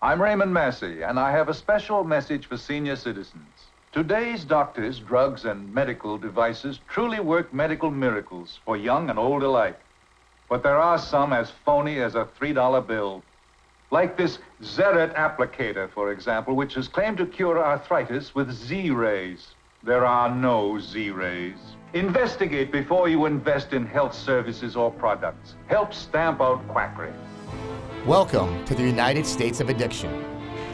I'm Raymond Massey, and I have a special message for senior citizens. Today's doctors, drugs, and medical devices truly work medical miracles for young and old alike. But there are some as phony as a $3 bill. Like this Zeret applicator, for example, which is claimed to cure arthritis with Z-rays. There are no Z-rays. Investigate before you invest in health services or products. Help stamp out quackery. Welcome to the United States of Addiction.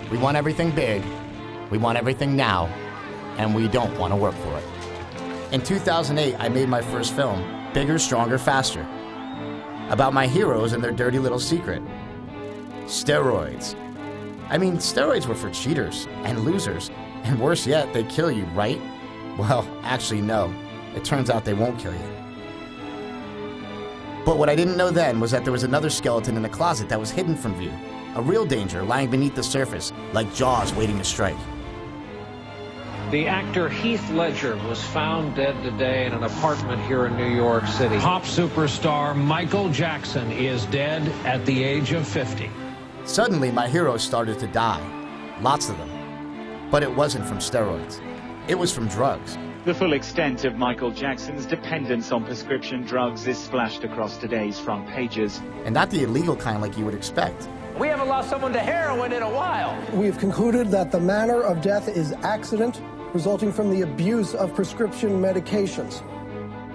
We want everything big, we want everything now, and we don't want to work for it. In 2008, I made my first film, Bigger, Stronger, Faster, about my heroes and their dirty little secret. Steroids. I mean, steroids were for cheaters and losers, and worse yet, they kill you, right? Well, actually, no. It turns out they won't kill you. But what I didn't know then was that there was another skeleton in the closet that was hidden from view. A real danger lying beneath the surface, like jaws waiting to strike. The actor Heath Ledger was found dead today in an apartment here in New York City. Pop superstar Michael Jackson is dead at the age of 50. Suddenly, my heroes started to die. Lots of them. But it wasn't from steroids. It was from drugs. The full extent of Michael Jackson's dependence on prescription drugs is splashed across today's front pages. And not the illegal kind like you would expect. We haven't lost someone to heroin in a while. We have concluded that the manner of death is accident resulting from the abuse of prescription medications.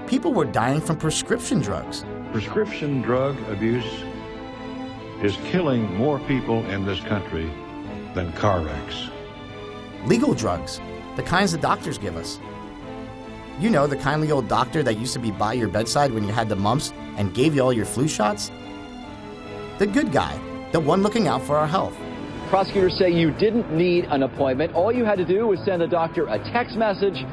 People were dying from prescription drugs. Prescription drug abuse is killing more people in this country than car wrecks. Legal drugs, the kinds the doctors give us. You know, the kindly old doctor that used to be by your bedside when you had the mumps and gave you all your flu shots? The good guy, the one looking out for our health. Prosecutors say you didn't need an appointment. All you had to do was send the doctor a text message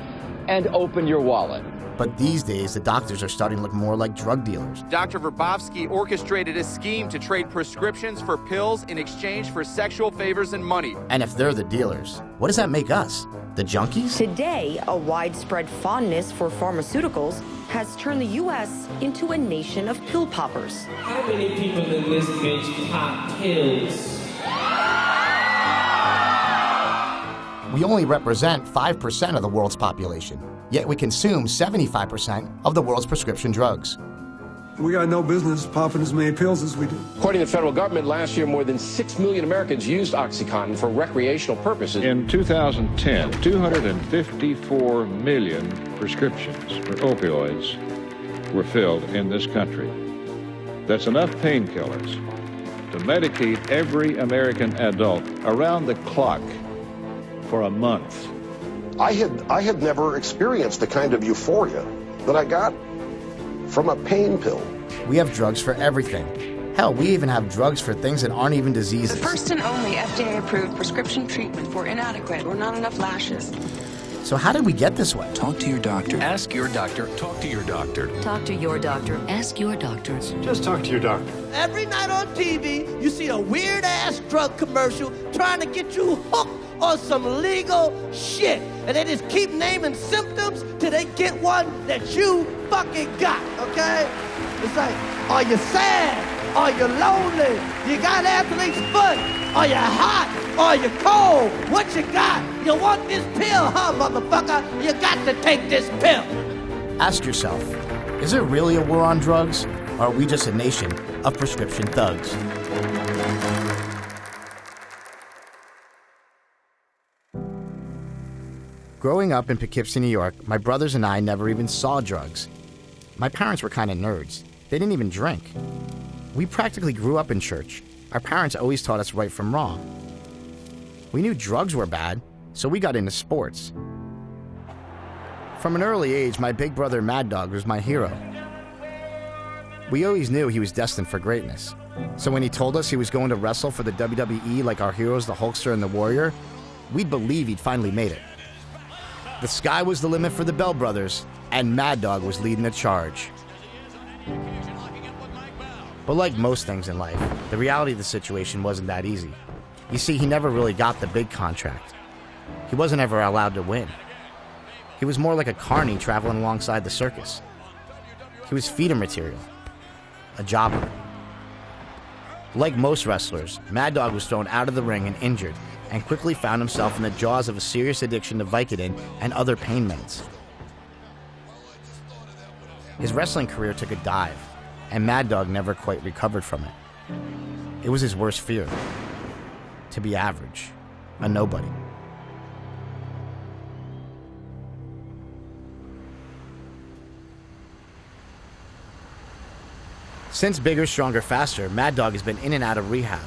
and open your wallet. But these days, the doctors are starting to look more like drug dealers. Dr. Verbovsky orchestrated a scheme to trade prescriptions for pills in exchange for sexual favors and money. And if they're the dealers, what does that make us? The junkies? Today, a widespread fondness for pharmaceuticals has turned the U.S. into a nation of pill poppers. How many people in this bitch pop pills? We only represent 5% of the world's population, yet we consume 75% of the world's prescription drugs. We got no business popping as many pills as we do. According to the federal government, last year more than 6 million Americans used OxyContin for recreational purposes. In 2010, 254 million prescriptions for opioids were filled in this country. That's enough painkillers to medicate every American adult around the clock for a month. I had never experienced the kind of euphoria that I got from a pain pill. We have drugs for everything. Hell, we even have drugs for things that aren't even diseases. The first and only FDA-approved prescription treatment for inadequate or not enough lashes. So how did we get this way? Talk to your doctor. Ask your doctor. Talk to your doctor. Talk to your doctor. Ask your doctors. Just talk to your doctor. Every night on TV, you see a weird-ass drug commercial trying to get you hooked on some legal shit. And they just keep naming symptoms till they get one that you fucking got, okay? It's like, are you sad? Are you lonely? You got athlete's foot? Are you hot? Are you cold? What you got? You want this pill, huh, motherfucker? You got to take this pill. Ask yourself, is it really a war on drugs? Or are we just a nation of prescription thugs? Growing up in Poughkeepsie, New York, my brothers and I never even saw drugs. My parents were kind of nerds. They didn't even drink. We practically grew up in church. Our parents always taught us right from wrong. We knew drugs were bad, so we got into sports. From an early age, my big brother Mad Dog was my hero. We always knew he was destined for greatness. So when he told us he was going to wrestle for the WWE like our heroes, the Hulkster and the Warrior, we'd believe he'd finally made it. The sky was the limit for the Bell Brothers, and Mad Dog was leading the charge. But like most things in life, the reality of the situation wasn't that easy. You see, he never really got the big contract. He wasn't ever allowed to win. He was more like a carny traveling alongside the circus. He was feeder material, a jobber. Like most wrestlers, Mad Dog was thrown out of the ring and injured, and quickly found himself in the jaws of a serious addiction to Vicodin and other pain meds. His wrestling career took a dive, and Mad Dog never quite recovered from it. It was his worst fear, to be average, a nobody. Since Bigger, Stronger, Faster, Mad Dog has been in and out of rehab,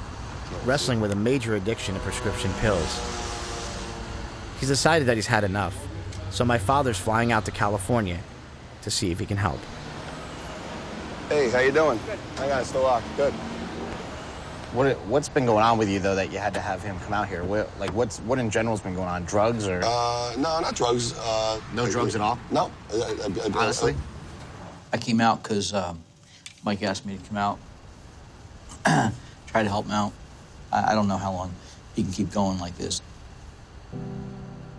wrestling with a major addiction to prescription pills. He's decided that he's had enough, so my father's flying out to California to see if he can help. Hey, how you doing? Good. I got it still locked. Good. What's been going on with you, though, that you had to have him come out here? What in general's been going on? Drugs or? No, not drugs. No drugs at all? No. Honestly? I came out because Mike asked me to come out, try to help him out. I don't know how long he can keep going like this.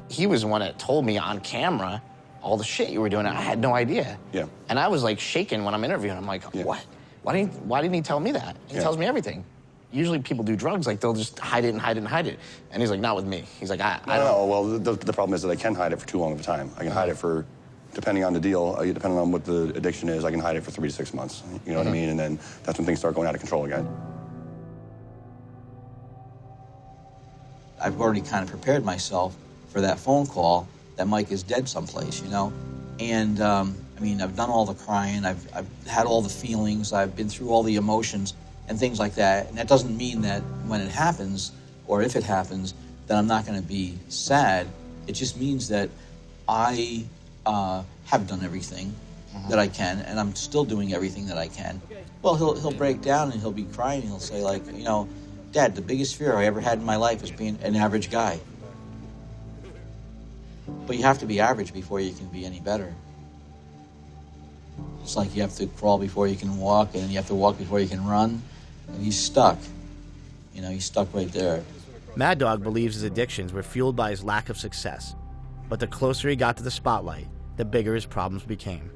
He was the one that told me on camera all the shit you were doing. I had no idea. Yeah. And I was like shaking when I'm interviewing. I'm like, what? Why didn't he tell me that? He tells me everything. Usually people do drugs, like they'll just hide it and hide it and hide it. And he's like, not with me. He's like, I don't. No, well, the problem is that I can hide it for too long of a time. I can hide it for, depending on the deal, depending on what the addiction is, I can hide it for 3 to 6 months. You know what I mean? And then that's when things start going out of control again. I've already kind of prepared myself for that phone call that Mike is dead someplace, you know? And, I mean, I've done all the crying, I've had all the feelings, I've been through all the emotions and things like that. And that doesn't mean that when it happens, or if it happens, that I'm not going to be sad. It just means that I have done everything that I can, and I'm still doing everything that I can. Well, he'll break down and he'll be crying. He'll say, like, you know, Dad, the biggest fear I ever had in my life is being an average guy. But you have to be average before you can be any better. It's like you have to crawl before you can walk, and then you have to walk before you can run. And he's stuck. You know, he's stuck right there. Mad Dog believes his addictions were fueled by his lack of success. But the closer he got to the spotlight, the bigger his problems became.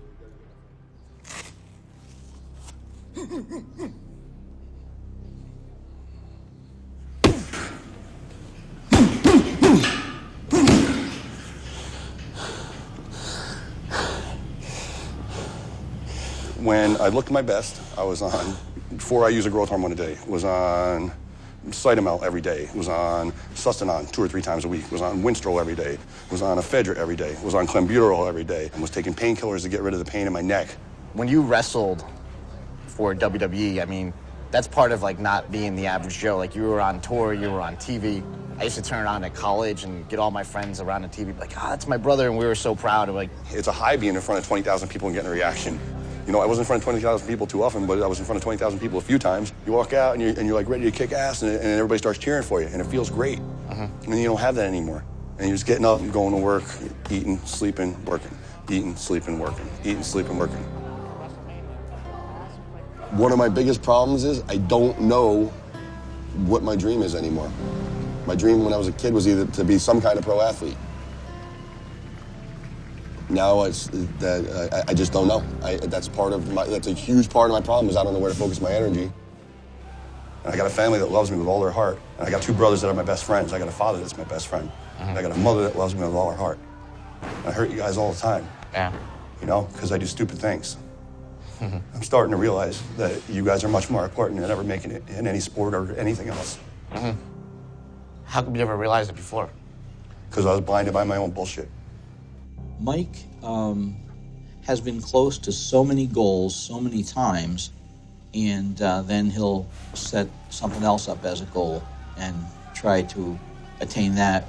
When I looked my best, I was on, before I used a growth hormone a day, was on Cytomel every day, was on Sustanon 2 or 3 times a week, was on Winstrol every day, was on ephedra every day, was on clenbuterol every day, and was taking painkillers to get rid of the pain in my neck. When you wrestled for WWE, I mean, that's part of like not being the average Joe. Like you were on tour, you were on TV. I used to turn it on at college and get all my friends around the TV, like, that's my brother, and we were so proud of like. It's a high being in front of 20,000 people and getting a reaction. You know, I wasn't in front of 20,000 people too often, but I was in front of 20,000 people a few times. You walk out and you're like ready to kick ass, and everybody starts cheering for you, and it feels great. And then you don't have that anymore. And you're just getting up and going to work, eating, sleeping, working, eating, sleeping, working, eating, sleeping, working. One of my biggest problems is I don't know what my dream is anymore. My dream when I was a kid was either to be some kind of pro athlete. Now it's that I just don't know. That's a huge part of my problem is I don't know where to focus my energy. And I got a family that loves me with all their heart. And I got 2 brothers that are my best friends. I got a father that's my best friend. And I got a mother that loves me with all her heart. And I hurt you guys all the time. Yeah. You know, because I do stupid things. I'm starting to realize that you guys are much more important than ever making it in any sport or anything else. How come you never realized it before? Because I was blinded by my own bullshit. Mike has been close to so many goals so many times, and then he'll set something else up as a goal and try to attain that,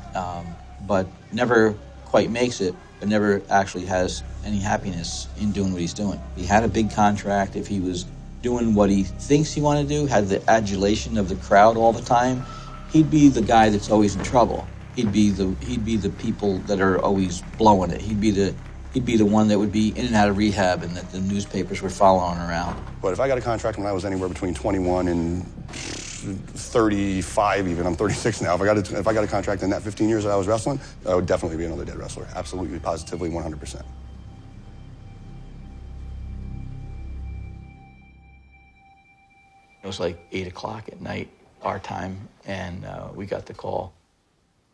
but never quite makes it, but never actually has any happiness in doing what he's doing. He had a big contract. If he was doing what he thinks he wanted to do, had the adulation of the crowd all the time, he'd be the guy that's always in trouble. He'd be the people that are always blowing it. He'd be the one that would be in and out of rehab and that the newspapers were following around. But if I got a contract when I was anywhere between 21 and 35 even, I'm 36 now. If I got a contract in that 15 years that I was wrestling, I would definitely be another dead wrestler. Absolutely, positively, 100%. was like 8 o'clock at night, our time, and we got the call.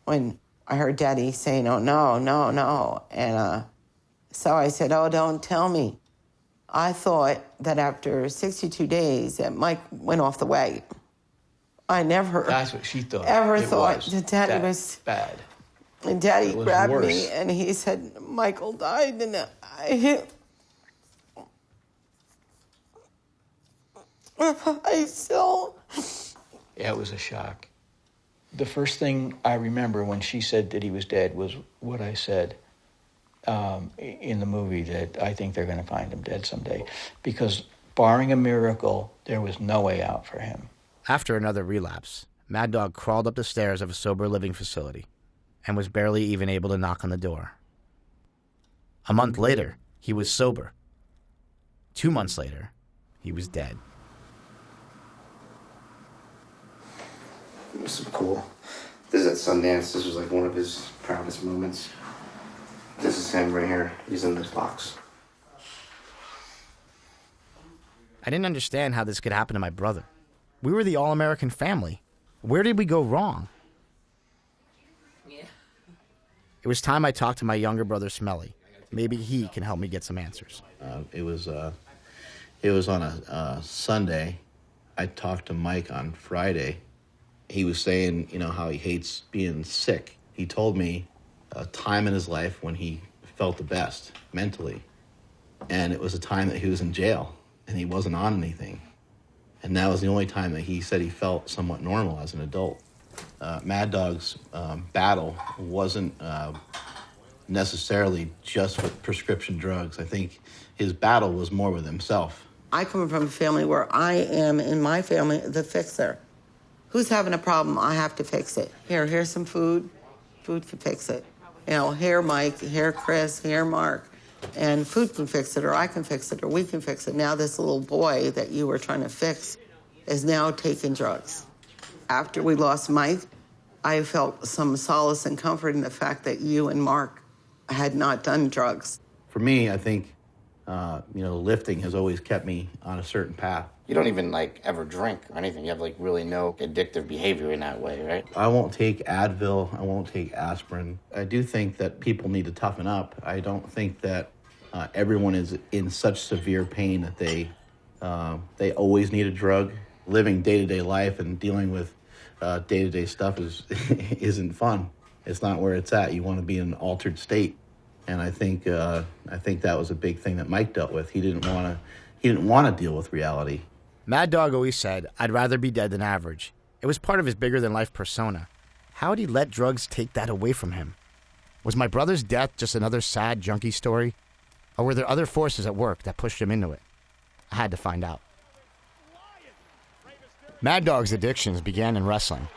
When I heard Daddy saying, oh, no, no, no, and so I said, oh, don't tell me. I thought that after 62 days that Mike went off the wagon. I never That's what she thought. ever thought that Daddy was bad. And Daddy grabbed worse. me and he said, Michael died, and I still... Yeah, it was a shock. The first thing I remember when she said that he was dead was what I said in the movie, that I think they're going to find him dead someday. Because barring a miracle, there was no way out for him. After another relapse, Mad Dog crawled up the stairs of a sober living facility and was barely even able to knock on the door. A month later, he was sober. 2 months later, he was dead. This is cool. This is at Sundance. This was like one of his proudest moments. This is him right here. He's in this box. I didn't understand how this could happen to my brother. We were the all-American family. Where did we go wrong? It was time I talked to my younger brother, Smelly. Maybe he can help me get some answers. It was on a Sunday. I talked to Mike on Friday. He was saying, how he hates being sick. He told me a time in his life when he felt the best mentally. And it was a time that he was in jail and he wasn't on anything. And that was the only time that he said he felt somewhat normal as an adult. Mad Dog's battle wasn't necessarily just with prescription drugs. I think his battle was more with himself. I come from a family where I am, in my family, the fixer. Who's having a problem? I have to fix it. Here's some food. Food can fix it. Here Mike, here Chris, here Mark. And food can fix it, or I can fix it, or we can fix it. Now this little boy that you were trying to fix is now taking drugs. After we lost Mike, I felt some solace and comfort in the fact that you and Mark had not done drugs. For me, I think, lifting has always kept me on a certain path. You don't even, ever drink or anything. You have, really no addictive behavior in that way, right? I won't take Advil. I won't take aspirin. I do think that people need to toughen up. I don't think that everyone is in such severe pain that they always need a drug. Living day-to-day life and dealing with day-to-day stuff isn't fun. It's not where it's at. You want to be in an altered state. And I think that was a big thing that Mike dealt with. He didn't want to deal with reality. Mad Dog always said, I'd rather be dead than average. It was part of his bigger-than-life persona. How had he let drugs take that away from him? Was my brother's death just another sad junkie story? Or were there other forces at work that pushed him into it? I had to find out. Mad Dog's addictions began in wrestling.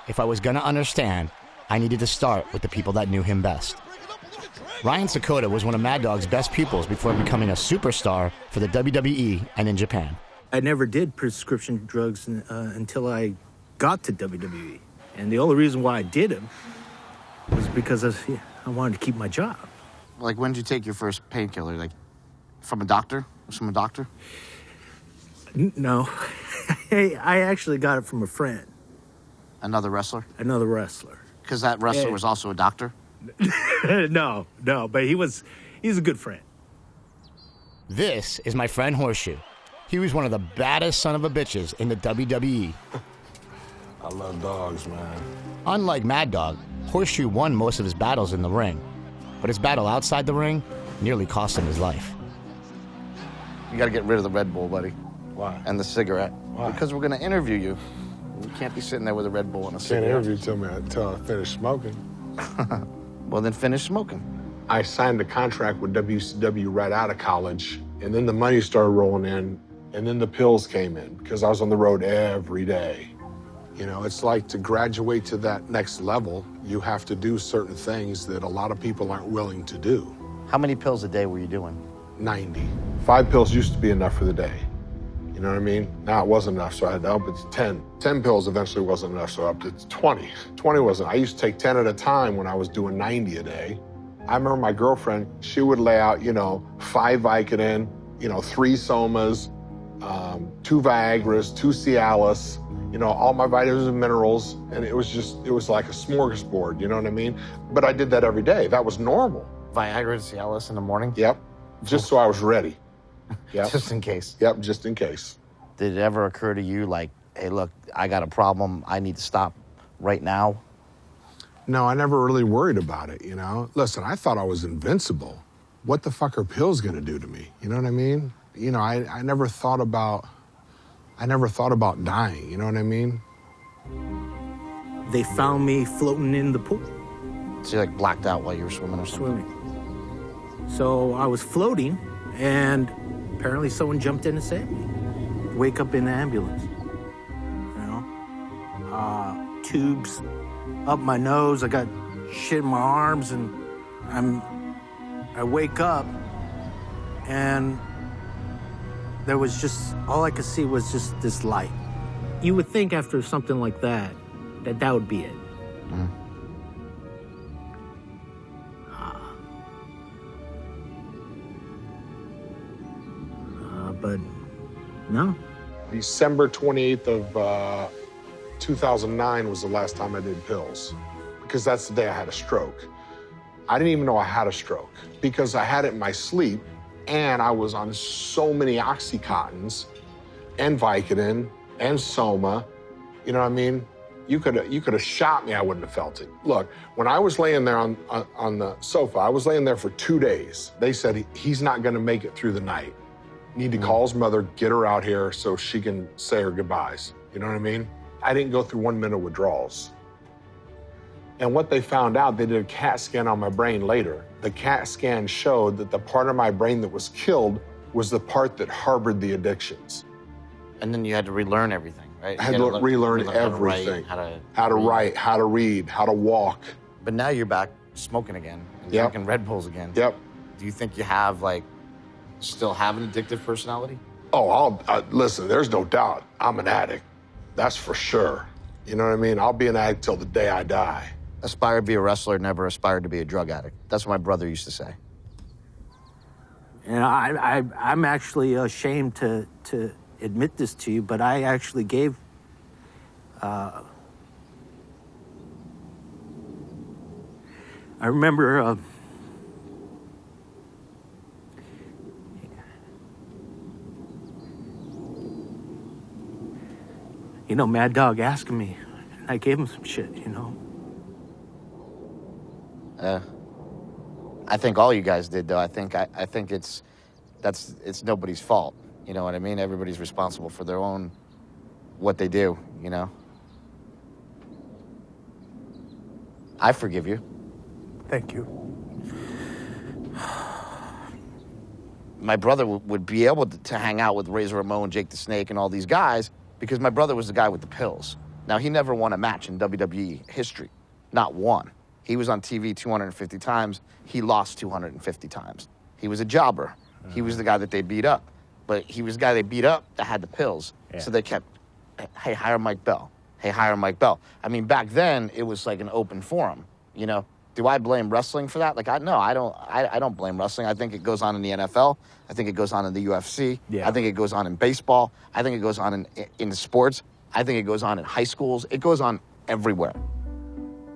If I was going to understand, I needed to start with the people that knew him best. Ryan Sakota was one of Mad Dog's best pupils before becoming a superstar for the WWE and in Japan. I never did prescription drugs until I got to WWE. And the only reason why I did them was because I wanted to keep my job. When did you take your first painkiller? From a doctor? From a doctor? No. I actually got it from a friend. Another wrestler? Another wrestler. Because that wrestler was also a doctor? No, but he's a good friend. This is my friend Horseshoe. He was one of the baddest son of a bitches in the WWE. I love dogs, man. Unlike Mad Dog, Horseshoe won most of his battles in the ring. But his battle outside the ring nearly cost him his life. You gotta get rid of the Red Bull, buddy. Why? And the cigarette. Why? Because we're gonna interview you. You can't be sitting there with a Red Bull and a cigarette. Can't interview until I finish smoking. Well, then finish smoking. I signed a contract with WCW right out of college, and then the money started rolling in, and then the pills came in because I was on the road every day. It's like to graduate to that next level, you have to do certain things that a lot of people aren't willing to do. How many pills a day were you doing? 90. 5 pills used to be enough for the day. You know what I mean? Now it wasn't enough, so I had to up it to 10. 10 pills eventually wasn't enough, so I upped it to 20. 20 wasn't. I used to take 10 at a time when I was doing 90 a day. I remember my girlfriend, she would lay out, 5 Vicodin, 3 Somas, 2 Viagras, 2 Cialis, you know, all my vitamins and minerals, and it was like a smorgasbord, you know what I mean? But I did that every day. That was normal. Viagra and Cialis in the morning? Yep, just so I was ready. Yep. Just in case. Yep, just in case. Did it ever occur to you, like, hey, look, I got a problem, I need to stop right now? No, I never really worried about it, you know? Listen, I thought I was invincible. What the fuck are pills gonna do to me? You know what I mean? You know, I never thought about dying, you know what I mean? They found me floating in the pool. So you like blacked out while you were swimming or something? Swimming. So I was floating, and apparently someone jumped in and saved me. Wake up in the ambulance, you know? Tubes up my nose, I got shit in my arms, and I wake up, and there was just, all I could see was just this light. You would think after something like that, that would be it. Mm. But no. December 28th of 2009 was the last time I did pills, because that's the day I had a stroke. I didn't even know I had a stroke because I had it in my sleep, and I was on so many Oxycontins and Vicodin and Soma. You know what I mean? You could have shot me, I wouldn't have felt it. Look, when I was laying there on the sofa, I was laying there for 2 days. They said he's not gonna make it through the night. Need to call his mother, get her out here so she can say her goodbyes. You know what I mean? I didn't go through 1 minute withdrawals. And what they found out, they did a CAT scan on my brain later. The CAT scan showed that the part of my brain that was killed was the part that harbored the addictions. And then you had to relearn everything, right? I had to relearn everything. How to write, how to read, how to walk. But now you're back smoking again, and Yep. drinking Red Bulls again. Yep. Do you think you have, like, still have an addictive personality? Oh, listen, there's no doubt I'm an addict. That's for sure. You know what I mean? I'll be an addict till the day I die. Aspire to be a wrestler, never aspired to be a drug addict. That's what my brother used to say. And I'm actually ashamed to admit this to you, but I actually gave I remember you know, Mad Dog asking me, and I gave him some shit, you know. I think all you guys did, though. I think it's nobody's fault. You know what I mean? Everybody's responsible for their own, what they do, you know? I forgive you. Thank you. My brother would be able to hang out with Razor Ramon, Jake the Snake, and all these guys because my brother was the guy with the pills. Now, he never won a match in WWE history. Not one. He was on TV 250 times. He lost 250 times. He was a jobber. He was the guy that they beat up. But he was the guy they beat up that had the pills. Yeah. So they kept, hey, hire Mike Bell. Hey, hire Mike Bell. I mean, back then, it was like an open forum, you know? Do I blame wrestling for that? Like, I don't blame wrestling. I think it goes on in the NFL. I think it goes on in the UFC. Yeah. I think it goes on in baseball. I think it goes on in the sports. I think it goes on in high schools. It goes on everywhere.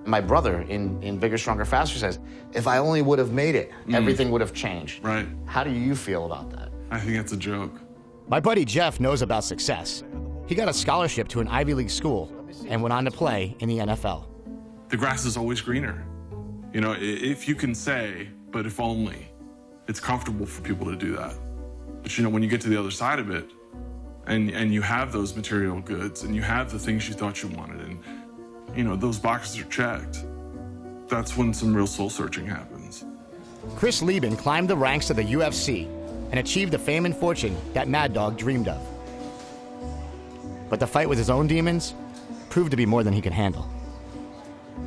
My brother in Bigger, Stronger, Faster says, if I only would have made it, everything would have changed. Right. How do you feel about that? I think that's a joke. My buddy Jeff knows about success. He got a scholarship to an Ivy League school and went on to play in the NFL. The grass is always greener. You know, if you can say, but if only, it's comfortable for people to do that. But you know, when you get to the other side of it, and you have those material goods, and you have the things you thought you wanted, and you know, those boxes are checked, that's when some real soul searching happens. Chris Lieben climbed the ranks of the UFC and achieved the fame and fortune that Mad Dog dreamed of. But the fight with his own demons proved to be more than he could handle.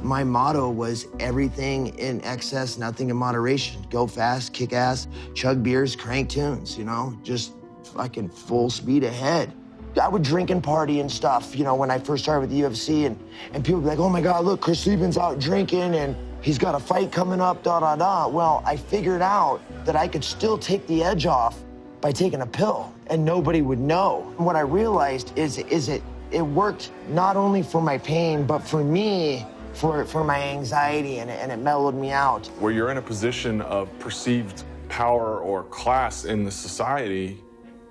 My motto was everything in excess, nothing in moderation. Go fast, kick ass, chug beers, crank tunes, you know? Just fucking full speed ahead. I would drink and party and stuff, you know, when I first started with the UFC, and people would be like, oh my God, look, Chris Lieben's out drinking and he's got a fight coming up, da-da-da. Well, I figured out that I could still take the edge off by taking a pill, and nobody would know. And what I realized is it worked not only for my pain, but for me, for my anxiety, and it mellowed me out. Where you're in a position of perceived power or class in the society,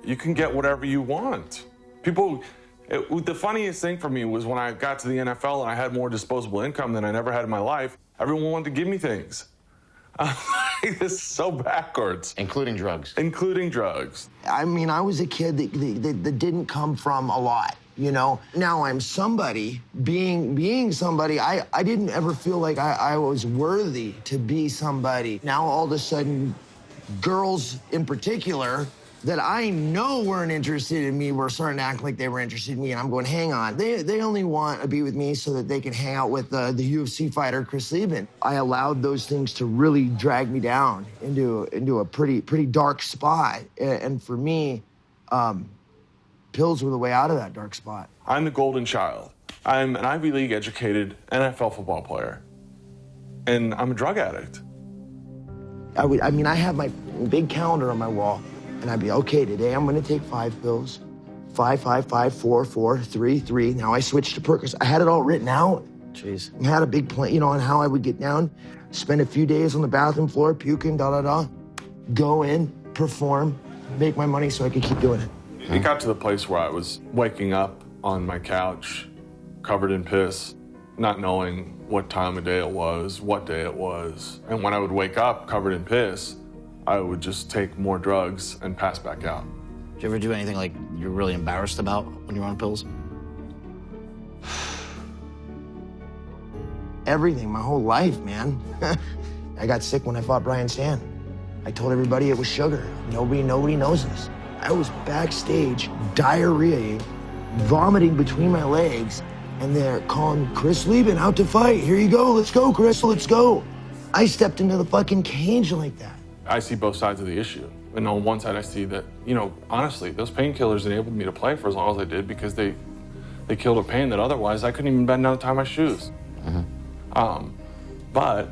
you can get whatever you want. The funniest thing for me was when I got to the NFL and I had more disposable income than I never had in my life, everyone wanted to give me things. It's so backwards. Including drugs. Including drugs. I mean, I was a kid that didn't come from a lot, you know? Now I'm somebody. Being somebody, I didn't ever feel like I was worthy to be somebody. Now all of a sudden, girls in particular that I know weren't interested in me were starting to act like they were interested in me, and I'm going, hang on. They only want to be with me so that they can hang out with the UFC fighter, Chris Lieben. I allowed those things to really drag me down into a pretty dark spot. And for me, pills were the way out of that dark spot. I'm the golden child. I'm an Ivy League educated NFL football player, and I'm a drug addict. I have my big calendar on my wall, and I'd be, okay, today I'm gonna take 5 pills. 5, 5, 5, 4, 4, 3, 3. Now I switched to Percocet. I had it all written out. Jeez. I had a big plan, you know, on how I would get down, spend a few days on the bathroom floor, puking, go in, perform, make my money so I could keep doing it. It got to the place where I was waking up on my couch, covered in piss, not knowing what time of day it was, what day it was. And when I would wake up covered in piss, I would just take more drugs and pass back out. Did you ever do anything like you're really embarrassed about when you were on pills? Everything, my whole life, man. I got sick when I fought Brian Stan. I told everybody it was sugar. Nobody knows this. I was backstage, diarrhea, vomiting between my legs, and they're calling Chris Lieben out to fight. Here you go, let's go, Chris, let's go. I stepped into the fucking cage like that. I see both sides of the issue. And on one side, I see that, you know, honestly, those painkillers enabled me to play for as long as I did because they killed a pain that otherwise I couldn't even bend down to tie my shoes. But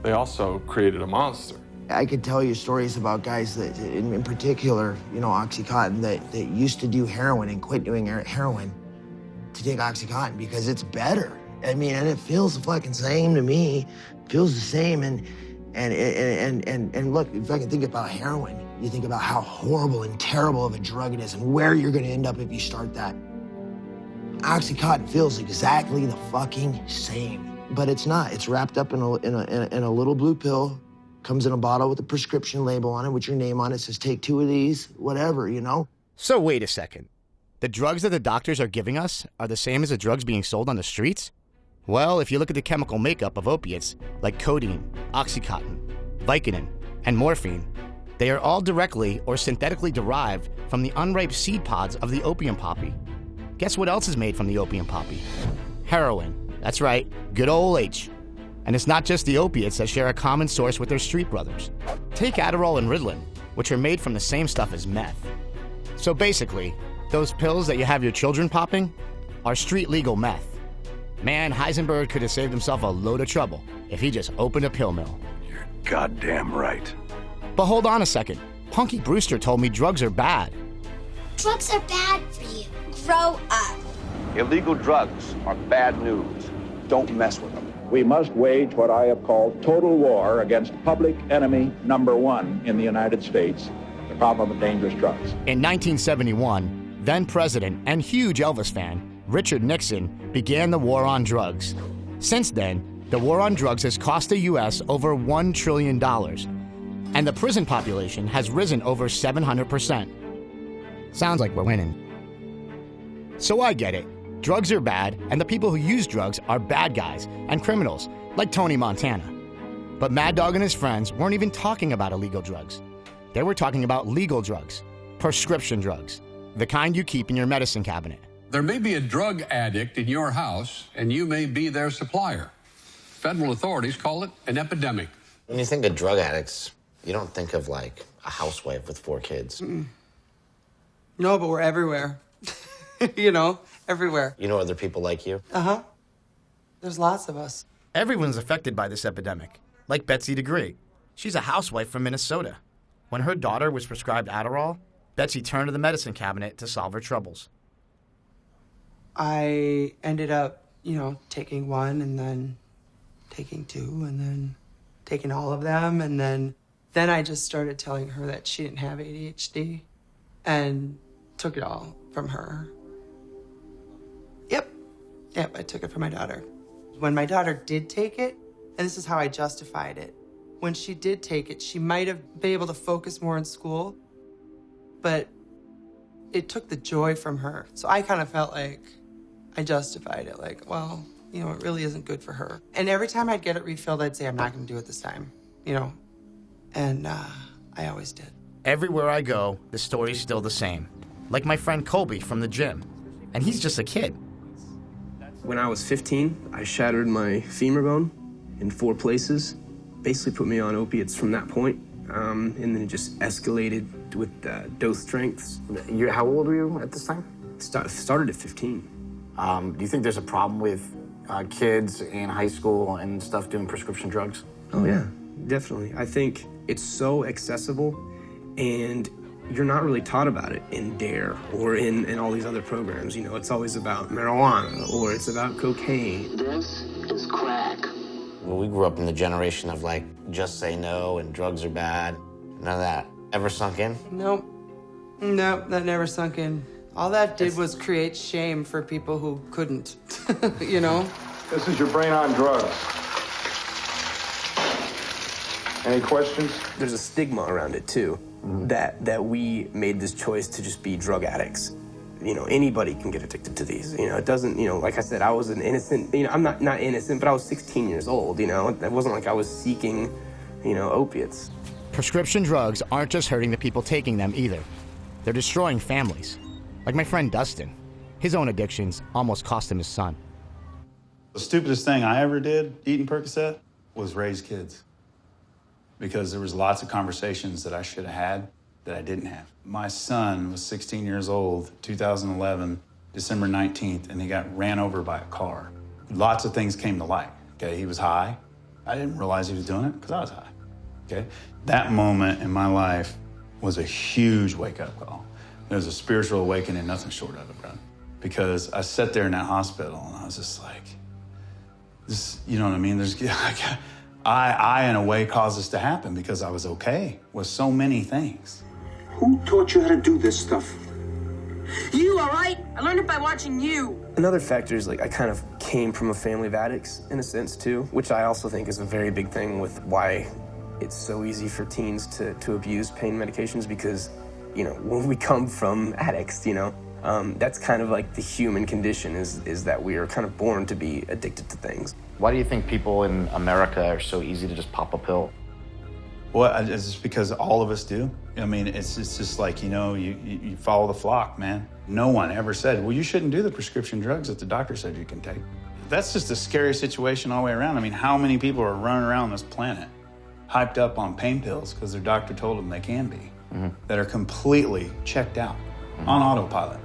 they also created a monster. I could tell you stories about guys that, in particular, you know, OxyContin, that used to do heroin and quit doing heroin to take OxyContin because it's better. I mean, and it feels the fucking same to me. It feels the same, and look, if I can think about heroin, you think about how horrible and terrible of a drug it is and where you're gonna end up if you start that. OxyContin feels exactly the fucking same, but it's not. It's wrapped up in a little blue pill, comes in a bottle with a prescription label on it with your name on it, says take 2 of these, whatever, you know? So wait a second. The drugs that the doctors are giving us are the same as the drugs being sold on the streets? Well, if you look at the chemical makeup of opiates, like codeine, OxyContin, Vicodin, and morphine, they are all directly or synthetically derived from the unripe seed pods of the opium poppy. Guess what else is made from the opium poppy? Heroin. That's right, good old H. And it's not just the opiates that share a common source with their street brothers. Take Adderall and Ritalin, which are made from the same stuff as meth. So basically, those pills that you have your children popping are street legal meth. Man, Heisenberg could have saved himself a load of trouble if he just opened a pill mill. You're goddamn right. But hold on a second. Punky Brewster told me drugs are bad. Drugs are bad for you. Grow up. Illegal drugs are bad news. Don't mess with them. We must wage what I have called total war against public enemy number 1 in the United States, the problem of dangerous drugs. In 1971, then President and huge Elvis fan, Richard Nixon, began the war on drugs. Since then, the war on drugs has cost the U.S. over $1 trillion, and the prison population has risen over 700%. Sounds like we're winning. So I get it. Drugs are bad, and the people who use drugs are bad guys and criminals, like Tony Montana. But Mad Dog and his friends weren't even talking about illegal drugs. They were talking about legal drugs, prescription drugs, the kind you keep in your medicine cabinet. There may be a drug addict in your house, and you may be their supplier. Federal authorities call it an epidemic. When you think of drug addicts, you don't think of, like, a housewife with 4 kids. No, but we're everywhere. You know, everywhere. You know other people like you? Uh-huh. There's lots of us. Everyone's affected by this epidemic, like Betsy DeGree. She's a housewife from Minnesota. When her daughter was prescribed Adderall, Betsy turned to the medicine cabinet to solve her troubles. I ended up, taking one and then taking two and then taking all of them. And then I just started telling her that she didn't have ADHD and took it all from her. Yep, I took it from my daughter. When my daughter did take it, and this is how I justified it, when she did take it, she might have been able to focus more in school, but it took the joy from her. So I kind of felt like I justified it, like, well, it really isn't good for her. And every time I'd get it refilled, I'd say, I'm not going to do it this time, and I always did. Everywhere I go, the story's still the same. Like my friend Colby from the gym, and he's just a kid. When I was 15, I shattered my femur bone in 4 places. Basically put me on opiates from that point, and then it just escalated with dose strengths. How old were you at this time? Started at 15. Do you think there's a problem with kids in high school and stuff doing prescription drugs? Oh yeah, definitely. I think it's so accessible, and you're not really taught about it in DARE or in all these other programs. It's always about marijuana or it's about cocaine. This is crack. Well, we grew up in the generation of just say no and drugs are bad. None of that ever sunk in? Nope, that never sunk in. All that did was create shame for people who couldn't, This is your brain on drugs. Any questions? There's a stigma around it too. That we made this choice to just be drug addicts. Anybody can get addicted to these. It doesn't, like I said, I was an innocent, I'm not innocent, but I was 16 years old, It wasn't like I was seeking, opiates. Prescription drugs aren't just hurting the people taking them either. They're destroying families. Like my friend Dustin. His own addictions almost cost him his son. The stupidest thing I ever did, eating Percocet, was raise kids. Because there was lots of conversations that I should have had that I didn't have. My son was 16 years old, 2011, December 19th, and he got ran over by a car. Lots of things came to light, okay? He was high. I didn't realize he was doing it because I was high, okay? That moment in my life was a huge wake-up call. It was a spiritual awakening, nothing short of it, bro. Because I sat there in that hospital and I was just like, this, you know what I mean? I, in a way, caused this to happen because I was okay with so many things. Who taught you how to do this stuff? You, all right? I learned it by watching you. Another factor is, I kind of came from a family of addicts, in a sense, too, which I also think is a very big thing with why it's so easy for teens to abuse pain medications because, when we come from addicts, that's kind of like the human condition is that we are kind of born to be addicted to things. Why do you think people in America are so easy to just pop a pill? Well, it's just because all of us do. I mean, it's just like, you follow the flock, man. No one ever said, well, you shouldn't do the prescription drugs that the doctor said you can take. That's just a scary situation all the way around. I mean, how many people are running around this planet hyped up on pain pills because their doctor told them they can be, that are completely checked out on autopilot,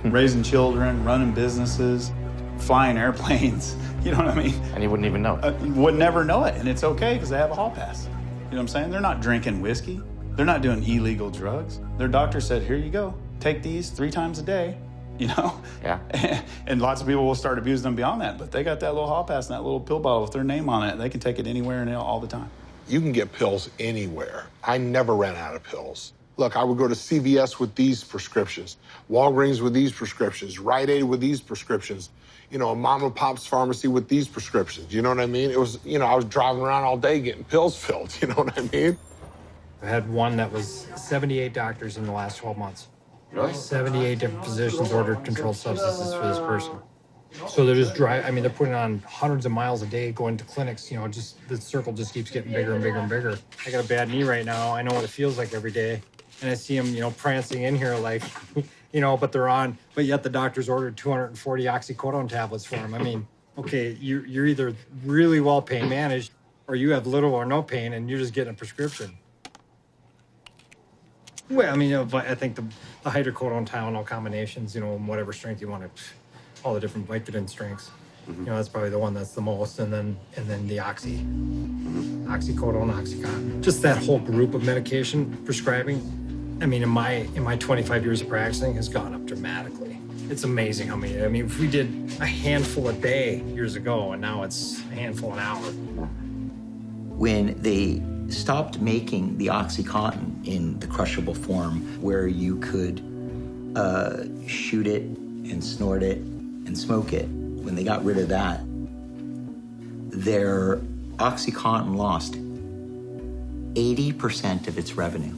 raising children, running businesses, flying airplanes, you know what I mean? And you wouldn't even know it. You would never know it, and it's okay because they have a hall pass. You know what I'm saying? They're not drinking whiskey. They're not doing illegal drugs. Their doctor said, here you go, take these 3 times a day, Yeah. And lots of people will start abusing them beyond that, but they got that little hall pass and that little pill bottle with their name on it. They can take it anywhere and all the time. You can get pills anywhere. I never ran out of pills. Look, I would go to CVS with these prescriptions, Walgreens with these prescriptions, Rite Aid with these prescriptions, a mom and pop's pharmacy with these prescriptions. You know what I mean? It was, I was driving around all day getting pills filled. You know what I mean? I had one that was 78 doctors in the last 12 months. Really? 78 different physicians ordered controlled substances for this person. So they're just they're putting on hundreds of miles a day, going to clinics, just the circle just keeps getting bigger and bigger and bigger. I got a bad knee right now. I know what it feels like every day. And I see them, prancing in here like, but yet the doctor's ordered 240 oxycodone tablets for him. I mean, okay, you're either really well pain managed or you have little or no pain and you're just getting a prescription. Well, I mean, I think the hydrocodone Tylenol combinations, whatever strength you want to, all the different Vicodin strengths. That's probably the one that's the most, and then the Oxy. oxycodone, Oxycontin, just that whole group of medication prescribing, I mean, in my 25 years of practicing has gone up dramatically. It's amazing how many, I mean, if we did a handful a day years ago, and now it's a handful an hour. When they stopped making the Oxycontin in the crushable form where you could shoot it and snort it and smoke it, when they got rid of that, their Oxycontin lost 80% of its revenue.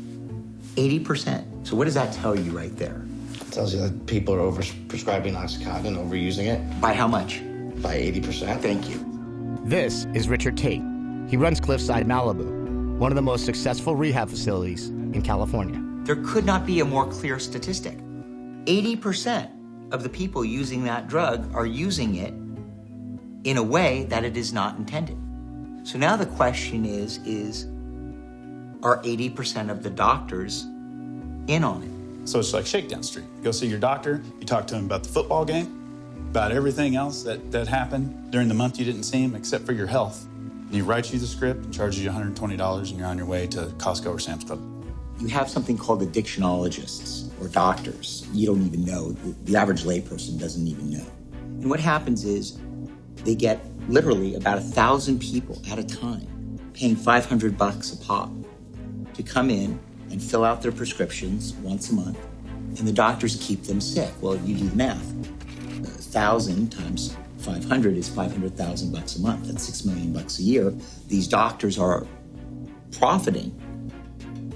80%. So what does that tell you right there? It tells you that people are overprescribing Oxycontin and overusing it. By how much? By 80%. Thank you. This is Richard Tate. He runs Cliffside Malibu, one of the most successful rehab facilities in California. There could not be a more clear statistic. 80% of the people using that drug are using it in a way that it is not intended. So now the question is are 80% of the doctors in on it? So it's like Shakedown Street. You go see your doctor, you talk to him about the football game, about everything else that happened during the month you didn't see him except for your health. And he writes you the script and charges you $120 and you're on your way to Costco or Sam's Club. You have something called addictionologists or doctors. You don't even know. The average layperson doesn't even know. And what happens is they get literally about 1,000 people at a time paying $500 a pop to come in and fill out their prescriptions once a month, and the doctors keep them sick. Well, you do the math. 1,000 times 500 is $500,000 a month. That's $6 million a year. These doctors are profiting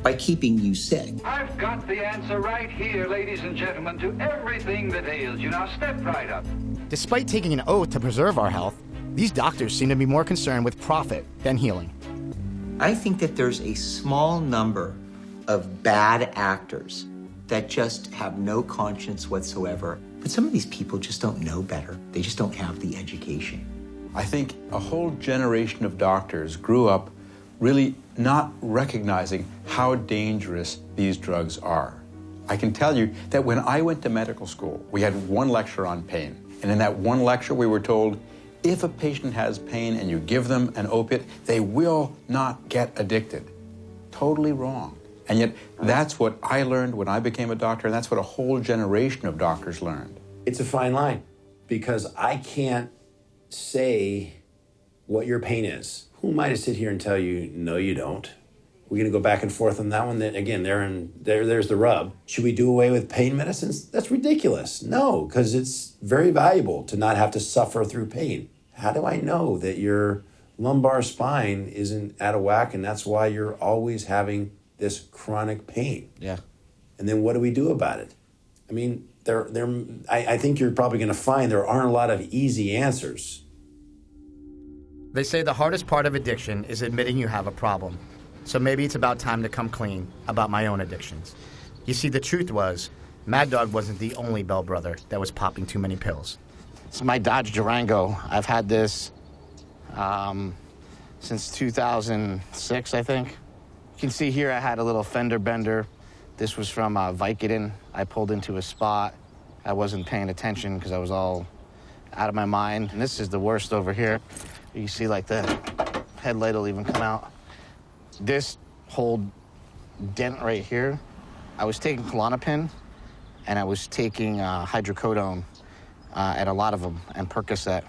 by keeping you sick. I've got the answer right here, ladies and gentlemen, to everything that ails you. Now step right up. Despite taking an oath to preserve our health, these doctors seem to be more concerned with profit than healing. I think that there's a small number of bad actors that just have no conscience whatsoever. But some of these people just don't know better. They just don't have the education. I think a whole generation of doctors grew up really not recognizing how dangerous these drugs are. I can tell you that when I went to medical school, we had one lecture on pain. And in that one lecture, we were told, if a patient has pain and you give them an opiate, they will not get addicted. Totally wrong. And yet, that's what I learned when I became a doctor, and that's what a whole generation of doctors learned. It's a fine line, because I can't say what your pain is. Who am I to sit here and tell you, no, you don't? We're going to go back and forth on that one. Then again, there's the rub. Should we do away with pain medicines? That's ridiculous. No, because it's very valuable to not have to suffer through pain. How do I know that your lumbar spine isn't out of whack and that's why you're always having this chronic pain? Yeah. And then what do we do about it? I mean, I think you're probably going to find there aren't a lot of easy answers. They say the hardest part of addiction is admitting you have a problem. So maybe it's about time to come clean about my own addictions. You see, the truth was, Mad Dog wasn't the only bell brother that was popping too many pills. It's my Dodge Durango. I've had this since 2006, I think. You can see here I had a little fender bender. This was from Vicodin. I pulled into a spot. I wasn't paying attention because I was all out of my mind. And this is the worst over here. You see, like, the headlight will even come out. This whole dent right here, I was taking Klonopin, and I was taking hydrocodone at a lot of them, and Percocet.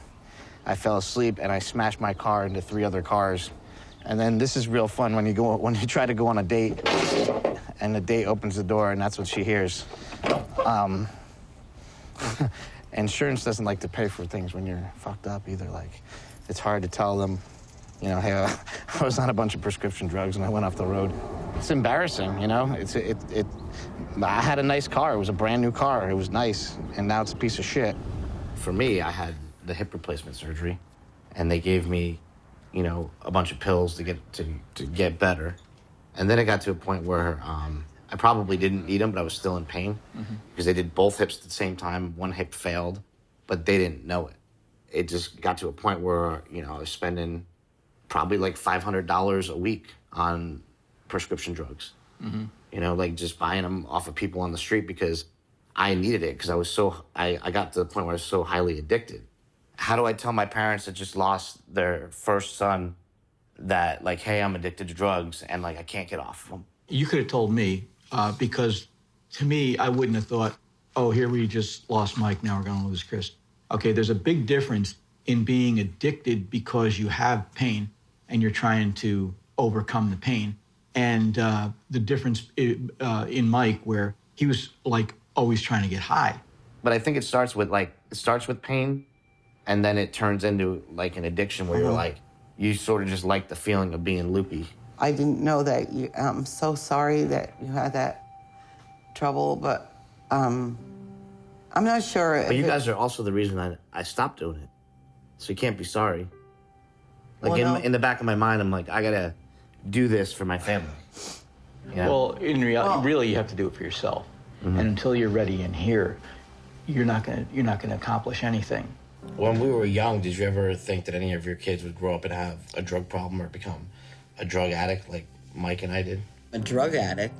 I fell asleep, and I smashed my car into 3 other cars. And then this is real fun when you try to go on a date, and the date opens the door, and that's what she hears. Insurance doesn't like to pay for things when you're fucked up either. Like, it's hard to tell them, you know, hey, I was on a bunch of prescription drugs and I went off the road. It's embarrassing, you know? I had a nice car. It was a brand new car. It was nice, and now it's a piece of shit. For me, I had the hip replacement surgery, and they gave me, you know, a bunch of pills to get better. And then it got to a point where I probably didn't need them, but I was still in pain because they did both hips at the same time. One hip failed, but they didn't know it. It just got to a point where, you know, I was spending probably like $500 a week on prescription drugs. You know, like just buying them off of people on the street because I needed it because I got to the point where I was so highly addicted. How do I tell my parents that just lost their first son that, like, hey, I'm addicted to drugs and, like, I can't get off of them? You could have told me, because to me, I wouldn't have thought, oh, here we just lost Mike, now we're going to lose Chris. Okay, there's a big difference in being addicted because you have pain and you're trying to overcome the pain. And the difference in Mike, where he was, like, always trying to get high. But I think it starts with pain, and then it turns into, like, an addiction where you're, like, you sort of just like the feeling of being loopy. I didn't know that I'm so sorry that you had that trouble, but I'm not sure. But you guys are also the reason I stopped doing it. So you can't be sorry. Like, Well, no. in the back of my mind, I'm like, I gotta do this for my family. You know? Well, in reality, really, you have to do it for yourself. Mm-hmm. And until you're ready in here, you're not gonna accomplish anything. When we were young, did you ever think that any of your kids would grow up and have a drug problem or become a drug addict like Mike and I did? A drug addict,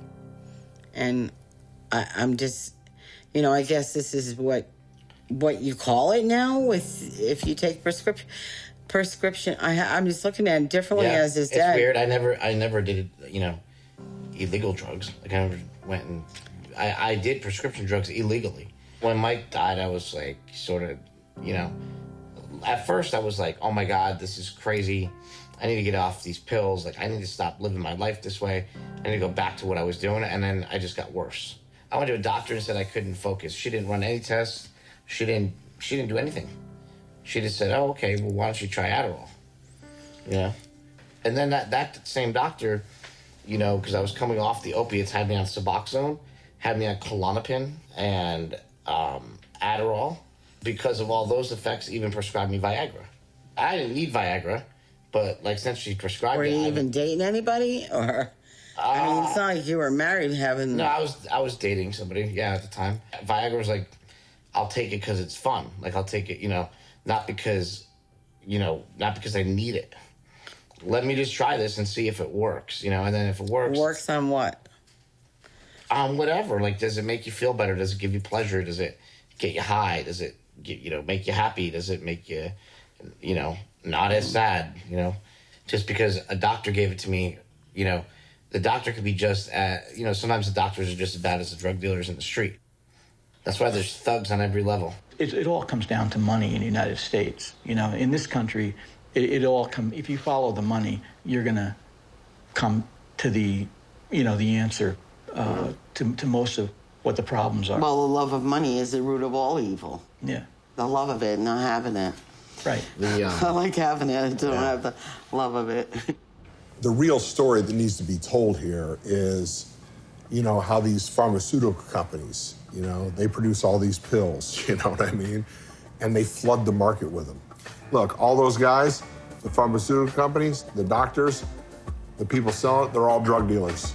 and I'm just, I guess this is what you call it now. With if you take prescription, I'm just looking at it differently as his dad. It's weird. I never did illegal drugs. Like, I never went and I did prescription drugs illegally. When Mike died, I was like, sort of, at first I was like, oh my God, this is crazy. I need to get off these pills. Like, I need to stop living my life this way. I need to go back to what I was doing. And then I just got worse. I went to a doctor and said I couldn't focus. She didn't run any tests. She didn't do anything. She just said, oh, okay, well, why don't you try Adderall? And then that same doctor, because I was coming off the opiates, had me on Suboxone, had me on Klonopin and Adderall. Because of all those effects, even prescribed me Viagra. I didn't need Viagra, but, like, since she prescribed Were it... you even dating anybody? Or, I mean, it's not like you were married having... No, I was dating somebody, at the time. Viagra was like, I'll take it because it's fun. Like, I'll take it, not because I need it. Let me just try this and see if it works, and then if it works... Works on what? Whatever. Like, does it make you feel better? Does it give you pleasure? Does it get you high? Does it, make you happy? Does it make you, not as sad, Just because a doctor gave it to me, the doctor could be just, sometimes the doctors are just as bad as the drug dealers in the street. That's why there's thugs on every level. It all comes down to money in the United States. In this country, it all if you follow the money, you're gonna come to the answer to most of what the problems are. Well, the love of money is the root of all evil. Yeah. The love of it, not having it. Right. I like having it, I don't have the love of it. The real story that needs to be told here is, how these pharmaceutical companies, they produce all these pills, you know what I mean? And they flood the market with them. Look, all those guys, the pharmaceutical companies, the doctors, the people selling it, they're all drug dealers.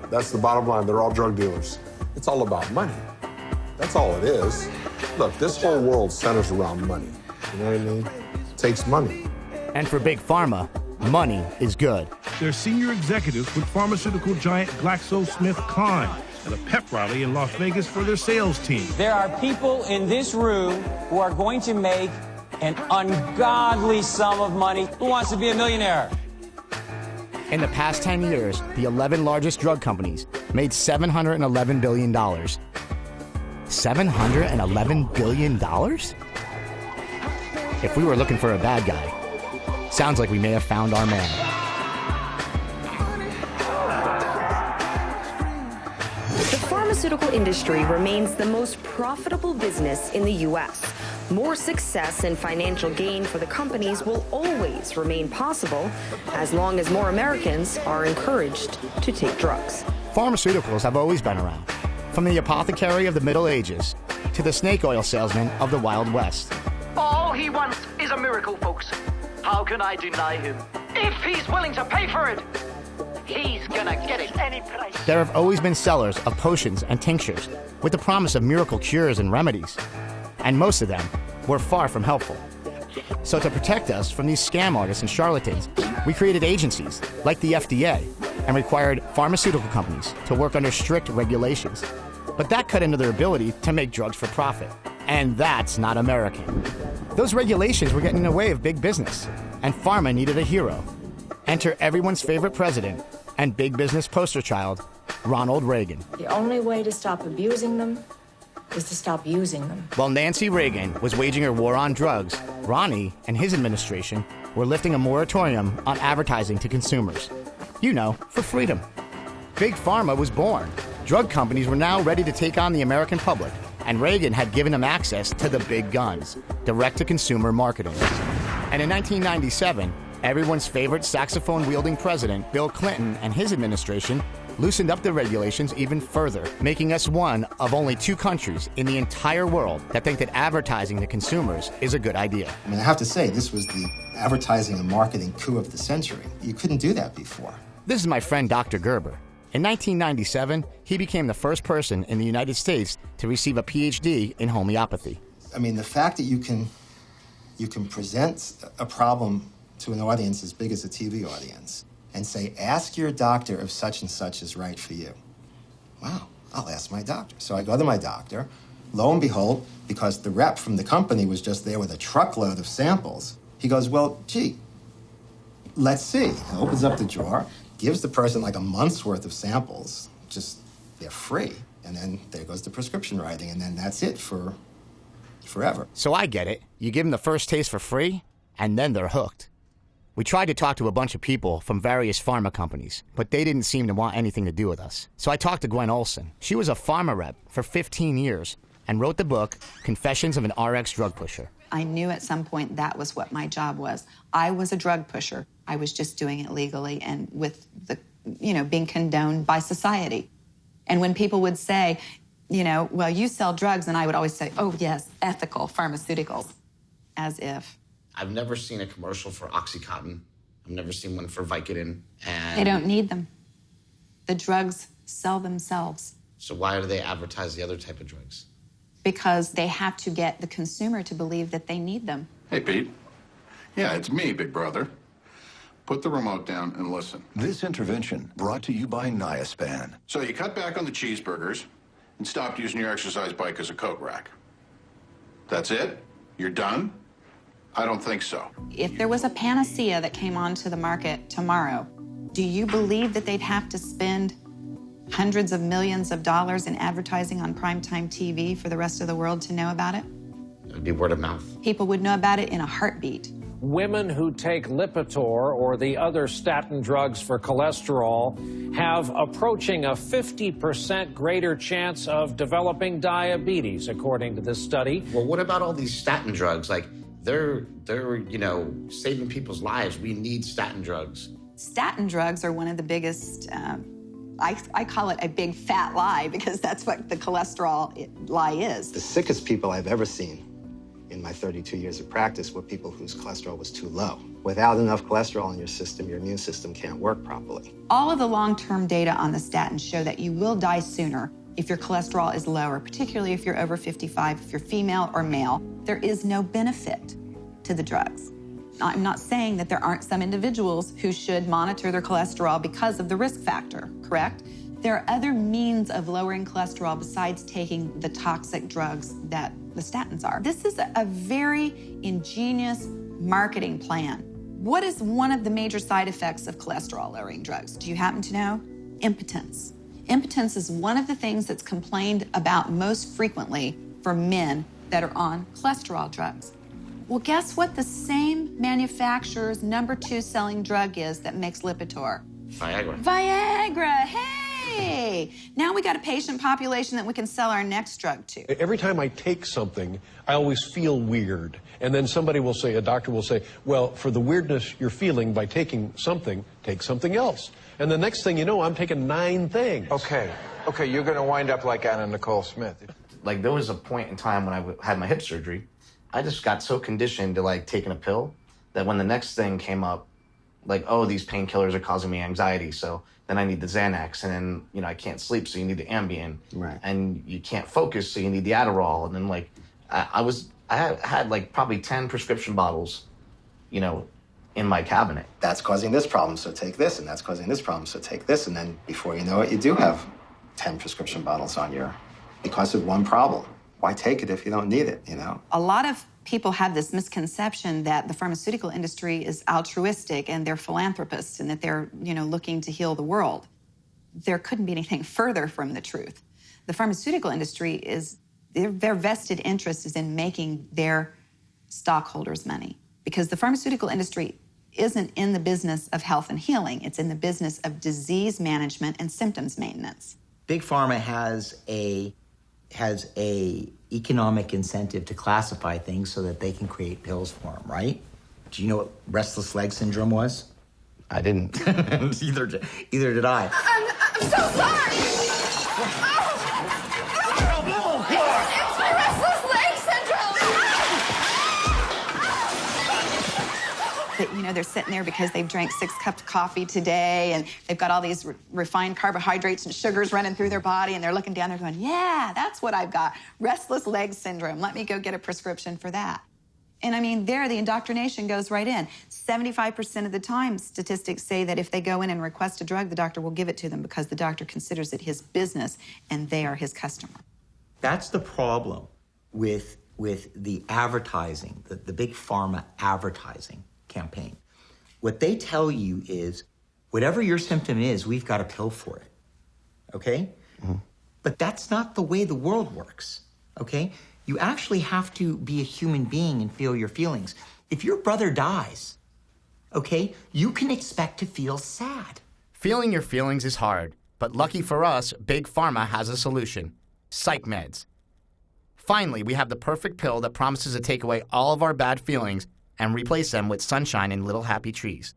That's the bottom line, they're all drug dealers. It's all about money. That's all it is. Look, this whole world centers around money. You know what I mean? It takes money. And for Big Pharma, money is good. They're senior executives with pharmaceutical giant GlaxoSmithKline at a pep rally in Las Vegas for their sales team. There are people in this room who are going to make an ungodly sum of money. Who wants to be a millionaire? In the past 10 years, the 11 largest drug companies made $711 billion. $711 billion? If we were looking for a bad guy, sounds like we may have found our man. The pharmaceutical industry remains the most profitable business in the U.S. More success and financial gain for the companies will always remain possible as long as more Americans are encouraged to take drugs. Pharmaceuticals have always been around, from the apothecary of the Middle Ages to the snake oil salesman of the Wild West. All he wants is a miracle, folks. How can I deny him? If he's willing to pay for it, he's gonna get it any price. There have always been sellers of potions and tinctures with the promise of miracle cures and remedies, and most of them were far from helpful. So to protect us from these scam artists and charlatans, we created agencies like the FDA and required pharmaceutical companies to work under strict regulations. But that cut into their ability to make drugs for profit. And that's not American. Those regulations were getting in the way of big business, and pharma needed a hero. Enter everyone's favorite president and big business poster child, Ronald Reagan. The only way to stop abusing them is to stop using them. While Nancy Reagan was waging her war on drugs, Ronnie and his administration were lifting a moratorium on advertising to consumers. You know, for freedom. Big Pharma was born. Drug companies were now ready to take on the American public, and Reagan had given them access to the big guns, direct-to-consumer marketing. And in 1997, everyone's favorite saxophone-wielding president, Bill Clinton, and his administration loosened up the regulations even further, making us one of only 2 countries in the entire world that think that advertising to consumers is a good idea. I mean, I have to say, this was the advertising and marketing coup of the century. You couldn't do that before. This is my friend Dr. Gerber. In 1997, he became the first person in the United States to receive a PhD in homeopathy. I mean, the fact that you can present a problem to an audience as big as a TV audience and say, ask your doctor if such and such is right for you. Wow, I'll ask my doctor. So I go to my doctor. Lo and behold, because the rep from the company was just there with a truckload of samples, he goes, well, gee, let's see. He opens up the drawer, gives the person like a month's worth of samples, just, they're free. And then there goes the prescription writing, and then that's it for forever. So I get it. You give them the first taste for free, and then they're hooked. We tried to talk to a bunch of people from various pharma companies, but they didn't seem to want anything to do with us. So I talked to Gwen Olson. She was a pharma rep for 15 years and wrote the book, Confessions of an RX Drug Pusher. I knew at some point that was what my job was. I was a drug pusher. I was just doing it legally and with the, being condoned by society. And when people would say, well, you sell drugs, and I would always say, oh, yes, ethical pharmaceuticals, as if. I've never seen a commercial for OxyContin. I've never seen one for Vicodin. And they don't need them. The drugs sell themselves. So why do they advertise the other type of drugs? Because they have to get the consumer to believe that they need them. Hey, Pete. Yeah, it's me, Big Brother. Put the remote down and listen. This intervention brought to you by Niaspan. So you cut back on the cheeseburgers and stopped using your exercise bike as a coat rack. That's it? You're done? I don't think so. If there was a panacea that came onto the market tomorrow, do you believe that they'd have to spend hundreds of millions of dollars in advertising on primetime TV for the rest of the world to know about it? It would be word of mouth. People would know about it in a heartbeat. Women who take Lipitor or the other statin drugs for cholesterol have approaching a 50% greater chance of developing diabetes, according to this study. Well, what about all these statin drugs? Like, they're saving people's lives. We need statin drugs. Statin drugs are one of the biggest, I call it a big fat lie, because that's what the cholesterol lie is. The sickest people I've ever seen in my 32 years of practice were people whose cholesterol was too low. Without enough cholesterol in your system, your immune system can't work properly. All of the long-term data on the statins show that you will die sooner if your cholesterol is lower, particularly if you're over 55, if you're female or male. There is no benefit to the drugs. I'm not saying that there aren't some individuals who should monitor their cholesterol because of the risk factor, correct? There are other means of lowering cholesterol besides taking the toxic drugs that the statins are. This is a very ingenious marketing plan. What is one of the major side effects of cholesterol-lowering drugs? Do you happen to know? Impotence. Impotence is one of the things that's complained about most frequently for men that are on cholesterol drugs. Well, guess what the same manufacturer's #2 selling drug is that makes Lipitor? Viagra. Viagra, hey! Now we got a patient population that we can sell our next drug to. Every time I take something, I always feel weird. And then somebody will say, a doctor will say, well, for the weirdness you're feeling by taking something, take something else. And the next thing you know, I'm taking 9 things. Okay, you're going to wind up like Anna Nicole Smith. Like, there was a point in time when I had my hip surgery, I just got so conditioned to, like, taking a pill that when the next thing came up, like, oh, these painkillers are causing me anxiety, so then I need the Xanax, and then, I can't sleep, so you need the Ambien. Right. And you can't focus, so you need the Adderall. And then, like, I had like, probably 10 prescription bottles, in my cabinet. That's causing this problem, so take this, and that's causing this problem, so take this, and then before you know it, you do have 10 prescription bottles on because of one problem. Why take it if you don't need it, A lot of people have this misconception that the pharmaceutical industry is altruistic and they're philanthropists and that they're, looking to heal the world. There couldn't be anything further from the truth. The pharmaceutical industry their vested interest is in making their stockholders money, because the pharmaceutical industry isn't in the business of health and healing. It's in the business of disease management and symptoms maintenance. Big Pharma has a economic incentive to classify things so that they can create pills for them, right? Do you know what restless leg syndrome was? I didn't. Either did I. I'm so sorry. It's my restless leg syndrome. They're sitting there because they've drank 6 cups of coffee today and they've got all these refined carbohydrates and sugars running through their body, and they're looking down there going, yeah, that's what I've got, restless leg syndrome. Let me go get a prescription for that. And there the indoctrination goes right in. 75% of the time, statistics say that if they go in and request a drug, the doctor will give it to them because the doctor considers it his business and they are his customer. That's the problem with the advertising, the big pharma advertising campaign. What they tell you is, whatever your symptom is, we've got a pill for it, okay? Mm-hmm. But that's not the way the world works, okay? You actually have to be a human being and feel your feelings. If your brother dies, okay, you can expect to feel sad. Feeling your feelings is hard, but lucky for us, Big Pharma has a solution: psych meds. Finally, we have the perfect pill that promises to take away all of our bad feelings and replace them with sunshine and little happy trees.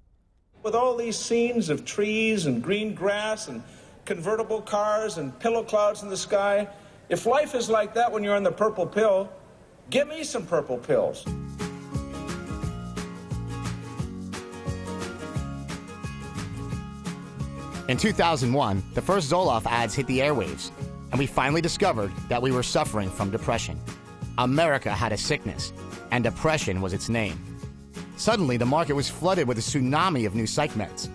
With all these scenes of trees and green grass and convertible cars and pillow clouds in the sky, if life is like that when you're on the purple pill, give me some purple pills. In 2001, the first Zoloft ads hit the airwaves, and we finally discovered that we were suffering from depression. America had a sickness, and depression was its name. Suddenly, the market was flooded with a tsunami of new psych meds.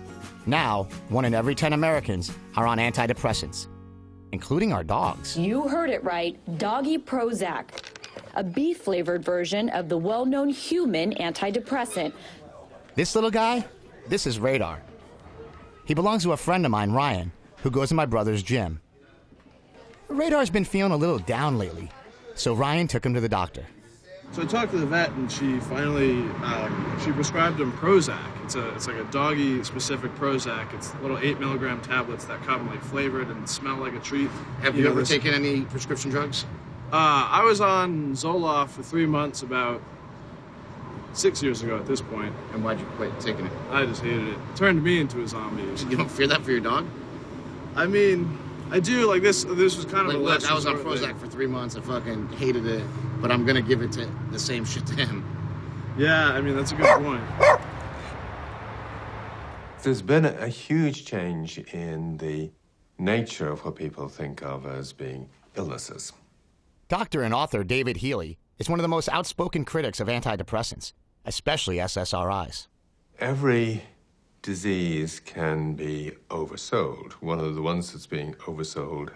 Now, 1 in every 10 Americans are on antidepressants, including our dogs. You heard it right, Doggy Prozac, a beef-flavored version of the well-known human antidepressant. This little guy, this is Radar. He belongs to a friend of mine, Ryan, who goes to my brother's gym. Radar's been feeling a little down lately, so Ryan took him to the doctor. So I talked to the vet, and she finally she prescribed him Prozac. It's like a doggy-specific Prozac. It's little 8 milligram tablets that come like flavored and smell like a treat. Have you ever taken any prescription drugs? I was on Zoloft for 3 months about 6 years ago at this point. And why'd you quit taking it? I just hated it. It turned me into a zombie. You don't fear that for your dog? I mean, I do. Like this was kind of like, a look, I was on Prozac for 3 months. I fucking hated it, but I'm gonna give it to the same shit to him. Yeah, I mean, that's a good point. There's been a huge change in the nature of what people think of as being illnesses. Doctor and author David Healy is one of the most outspoken critics of antidepressants, especially SSRIs. Every disease can be oversold. One of the ones that's being oversold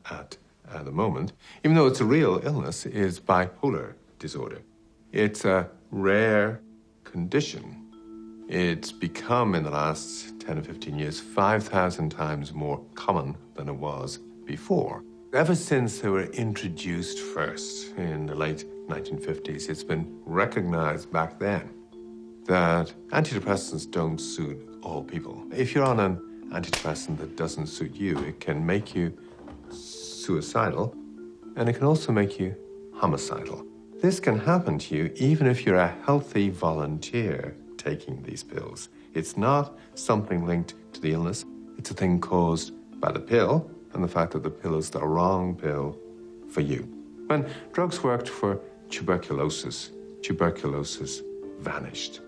at the moment, even though it's a real illness, is bipolar disorder. It's a rare condition. It's become, in the last 10 or 15 years, 5,000 times more common than it was before. Ever since they were introduced first in the late 1950s, it's been recognized back then that antidepressants don't suit all people. If you're on an antidepressant that doesn't suit you, it can make you suicidal, and it can also make you homicidal. This can happen to you even if you're a healthy volunteer taking these pills. It's not something linked to the illness. It's a thing caused by the pill and the fact that the pill is the wrong pill for you. When drugs worked for tuberculosis vanished.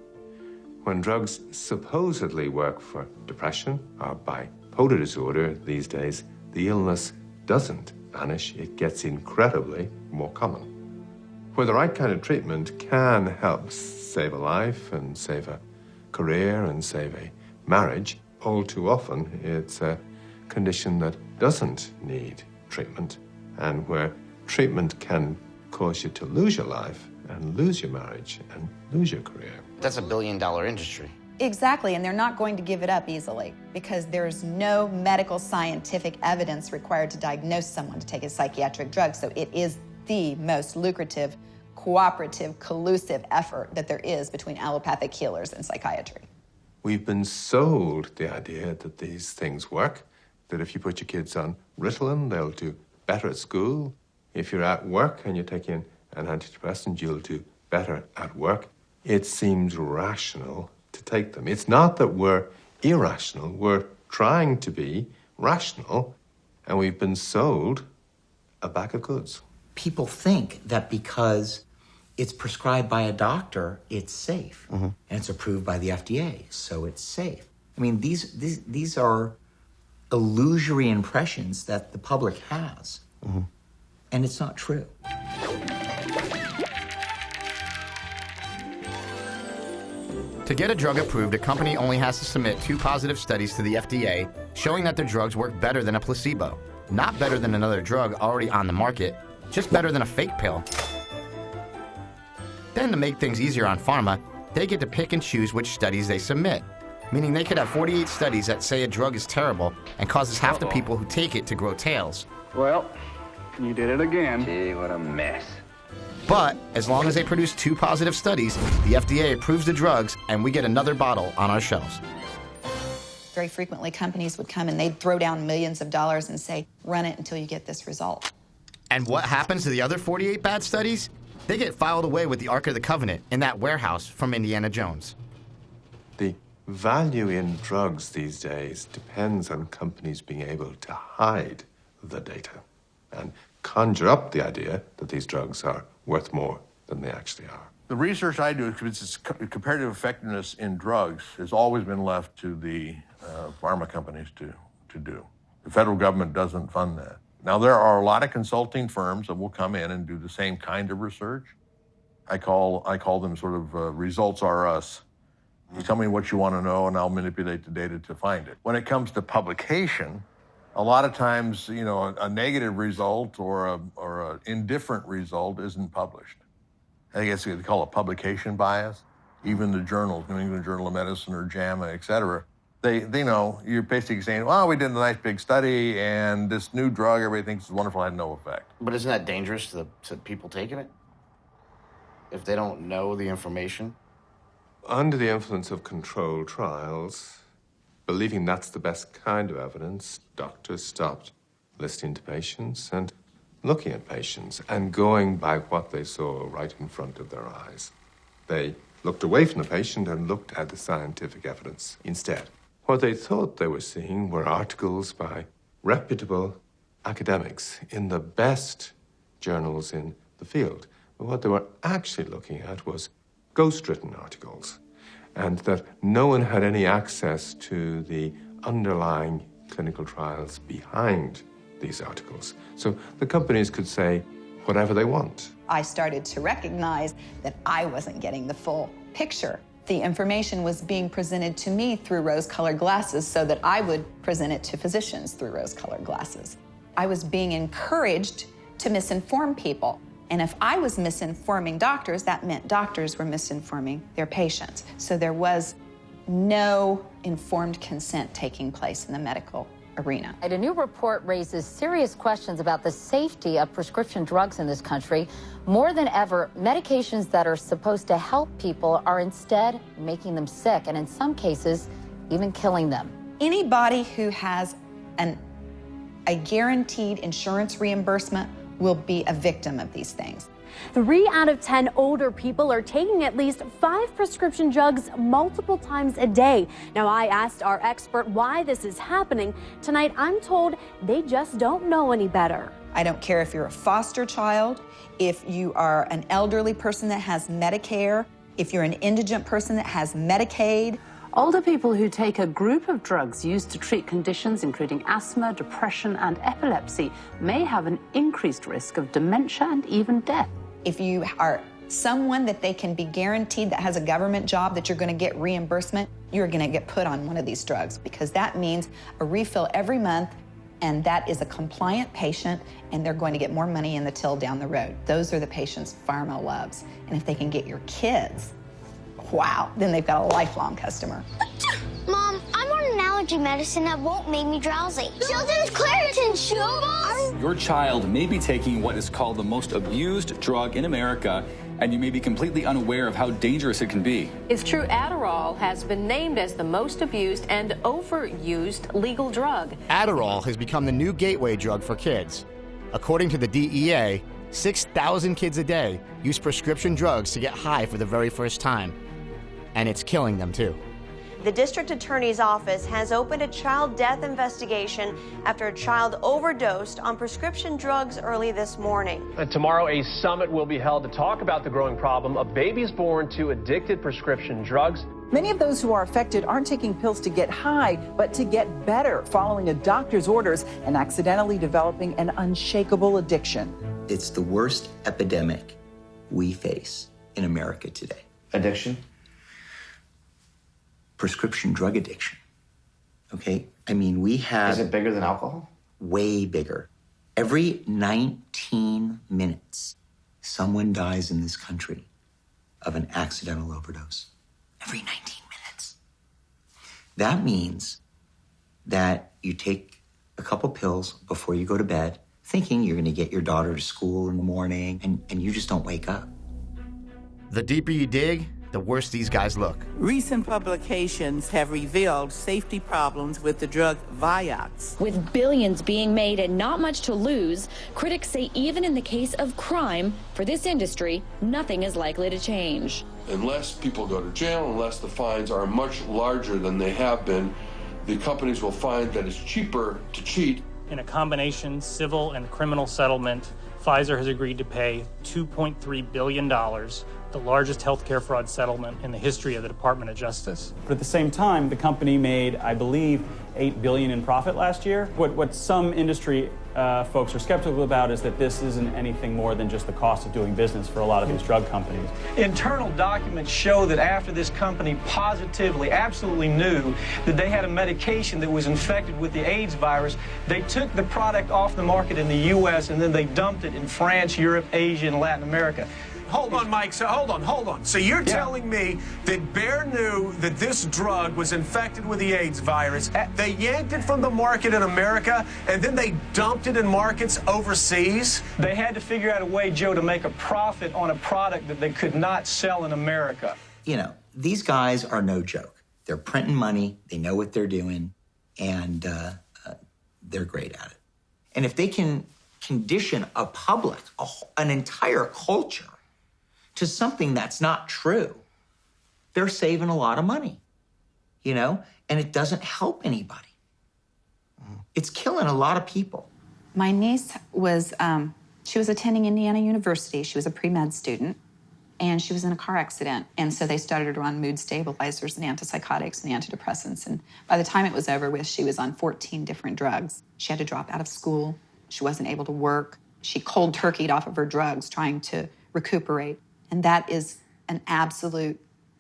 When drugs supposedly work for depression or bipolar disorder these days, the illness doesn't vanish. It gets incredibly more common. Where the right kind of treatment can help save a life and save a career and save a marriage, all too often it's a condition that doesn't need treatment, and where treatment can cause you to lose your life and lose your marriage and lose your career. That's a billion-dollar industry. Exactly, and they're not going to give it up easily because there's no medical scientific evidence required to diagnose someone to take a psychiatric drug. So it is the most lucrative, cooperative, collusive effort that there is between allopathic healers and psychiatry. We've been sold the idea that these things work, that if you put your kids on Ritalin, they'll do better at school. If you're at work and you're taking an antidepressant, you'll do better at work. It seems rational to take them. It's not that we're irrational, we're trying to be rational, and we've been sold a bag of goods. People think that because it's prescribed by a doctor, it's safe. And it's approved by the FDA, so it's safe. I mean, these are illusory impressions that the public has. And it's not true. To get a drug approved, a company only has to submit 2 positive studies to the FDA showing that their drugs work better than a placebo. Not better than another drug already on the market, just better than a fake pill. Then to make things easier on pharma, they get to pick and choose which studies they submit. Meaning they could have 48 studies that say a drug is terrible and causes half the people who take it to grow tails. Well, you did it again. Gee, what a mess. But as long as they produce 2 positive studies, the FDA approves the drugs and we get another bottle on our shelves. Very frequently, companies would come and they'd throw down millions of dollars and say, run it until you get this result. And what happens to the other 48 bad studies? They get filed away with the Ark of the Covenant in that warehouse from Indiana Jones. The value in drugs these days depends on companies being able to hide the data and conjure up the idea that these drugs are worth more than they actually are. The research I do, it's comparative effectiveness in drugs, has always been left to the pharma companies to do. The federal government doesn't fund that. Now, there are a lot of consulting firms that will come in and do the same kind of research. I call them sort of results are us. You tell me what you want to know, and I'll manipulate the data to find it. When it comes to publication, a lot of times, you know, a negative result or a indifferent result isn't published. I guess they call it publication bias. Even the journals, New England Journal of Medicine or JAMA, et cetera, they know, you're basically saying, well, we did a nice big study and this new drug everybody thinks is wonderful had no effect. But isn't that dangerous to people taking it? If they don't know the information? Under the influence of controlled trials, believing that's the best kind of evidence, doctors stopped listening to patients and looking at patients and going by what they saw right in front of their eyes. They looked away from the patient and looked at the scientific evidence instead. What they thought they were seeing were articles by reputable academics in the best journals in the field. But what they were actually looking at was ghost-written articles, and that no one had any access to the underlying clinical trials behind these articles. So the companies could say whatever they want. I started to recognize that I wasn't getting the full picture. The information was being presented to me through rose-colored glasses so that I would present it to physicians through rose-colored glasses. I was being encouraged to misinform people. And if I was misinforming doctors, that meant doctors were misinforming their patients. So there was no informed consent taking place in the medical arena. A new report raises serious questions about the safety of prescription drugs in this country. More than ever, medications that are supposed to help people are instead making them sick, and in some cases, even killing them. Anybody who has a guaranteed insurance reimbursement will be a victim of these things. 3 out of 10 older people are taking at least 5 prescription drugs multiple times a day. Now, I asked our expert why this is happening. Tonight, I'm told they just don't know any better. I don't care if you're a foster child, if you are an elderly person that has Medicare, if you're an indigent person that has Medicaid. Older people who take a group of drugs used to treat conditions including asthma, depression, and epilepsy may have an increased risk of dementia and even death. If you are someone that they can be guaranteed that has a government job that you're going to get reimbursement, you're going to get put on one of these drugs, because that means a refill every month And that is a compliant patient, and they're going to get more money in the till down the road. Those are the patients pharma loves. And if they can get your kids, wow, then they've got a lifelong customer. Mom, I'm on an allergy medicine that won't make me drowsy. Children's Claritin chewables? Your child may be taking what is called the most abused drug in America, and you may be completely unaware of how dangerous it can be. It's true Adderall has been named as the most abused and overused legal drug. Adderall has become the new gateway drug for kids. According to the DEA, 6,000 kids a day use prescription drugs to get high for the very first time. And it's killing them too. The district attorney's office has opened a child death investigation after a child overdosed on prescription drugs early this morning. Tomorrow, a summit will be held to talk about the growing problem of babies born to addicted prescription drugs. Many of those who are affected aren't taking pills to get high, but to get better, following a doctor's orders and accidentally developing an unshakable addiction. It's the worst epidemic we face in America today. Addiction? Prescription drug addiction. Okay? I mean, we have... Is it bigger than alcohol? Way bigger. Every 19 minutes, someone dies in this country of an accidental overdose. Every 19 minutes. That means that you take a couple pills before you go to bed, thinking you're going to get your daughter to school in the morning, and you just don't wake up. The deeper you dig, the worse these guys look. Recent publications have revealed safety problems with the drug Vioxx. With billions being made and not much to lose, critics say even in the case of crime, for this industry, nothing is likely to change. Unless people go to jail, unless the fines are much larger than they have been, the companies will find that it's cheaper to cheat. In a combination civil and criminal settlement, Pfizer has agreed to pay $2.3 billion, the largest healthcare fraud settlement in the history of the Department of Justice. But at the same time, the company made, I believe, $8 billion in profit last year. What some industry folks are skeptical about is that this isn't anything more than just the cost of doing business for a lot of these drug companies. Internal documents show that after this company positively, absolutely knew that they had a medication that was infected with the AIDS virus, they took the product off the market in the U.S. and then they dumped it in France, Europe, Asia, and Latin America. Hold on, Mike. So hold on. So you're telling me that Bayer knew that this drug was infected with the AIDS virus. They yanked it from the market in America, and then they dumped it in markets overseas? They had to figure out a way, Joe, to make a profit on a product that they could not sell in America. You know, these guys are no joke. They're printing money, they know what they're doing, and they're great at it. And if they can condition a public, an entire culture, to something that's not true, they're saving a lot of money, you know? And it doesn't help anybody. It's killing a lot of people. My niece was, she was attending Indiana University. She was a pre-med student, and she was in a car accident. And so they started her on mood stabilizers and antipsychotics and antidepressants. And by the time it was over with, she was on 14 different drugs. She had to drop out of school. She wasn't able to work. She cold turkeyed off of her drugs trying to recuperate. And that is an absolute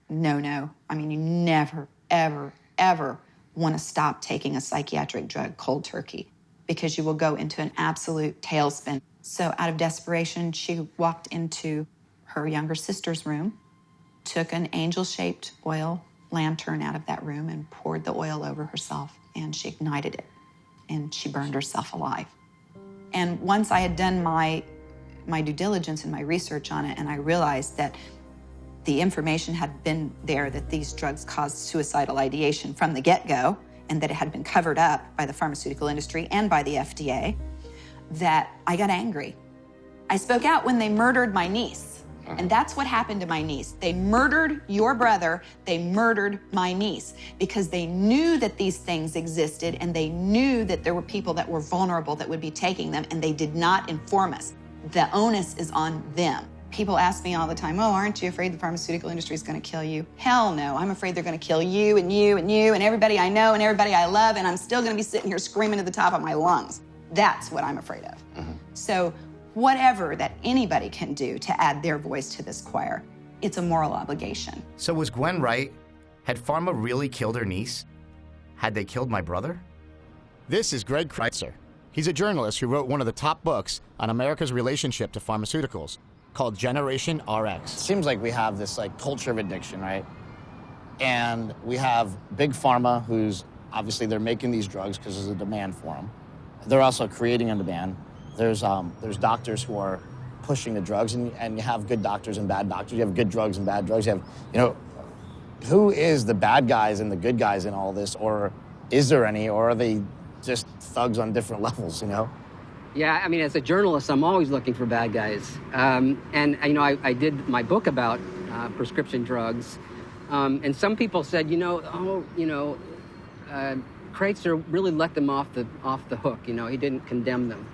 no-no. I mean, you never, ever, ever want to stop taking a psychiatric drug cold turkey because you will go into an absolute tailspin. So out of desperation, she walked into her younger sister's room, took an angel-shaped oil lantern out of that room and poured the oil over herself, and she ignited it, and she burned herself alive. And once I had done my due diligence and my research on it, and I realized that the information had been there that these drugs caused suicidal ideation from the get-go, and that it had been covered up by the pharmaceutical industry and by the FDA, that I got angry. I spoke out when they murdered my niece, and that's what happened to my niece. They murdered your brother, they murdered my niece, because they knew that these things existed, and they knew that there were people that were vulnerable that would be taking them, and they did not inform us. The onus is on them. People ask me all the time, oh, aren't you afraid the pharmaceutical industry is going to kill you? Hell no, I'm afraid they're going to kill you and you and you and everybody I know and everybody I love, and I'm still going to be sitting here screaming at the top of my lungs. That's what I'm afraid of. So whatever that anybody can do to add their voice to this choir, it's a moral obligation. So was Gwen right? Had pharma really killed her niece? Had they killed my brother? This is Greg Kreitzer. He's a journalist who wrote one of the top books on America's relationship to pharmaceuticals, called Generation RX. Seems like we have this culture of addiction, right? And we have big pharma, who's obviously they're making these drugs because there's a demand for them. They're also creating a demand. There's doctors who are pushing the drugs, and you have good doctors and bad doctors. You have good drugs and bad drugs. You have, who is the bad guys and the good guys in all this, or is there any, or are they just thugs on different levels, Yeah, I mean, as a journalist, I'm always looking for bad guys. I did my book about prescription drugs, and some people said, Kreitzer really let them off the hook. He didn't condemn them.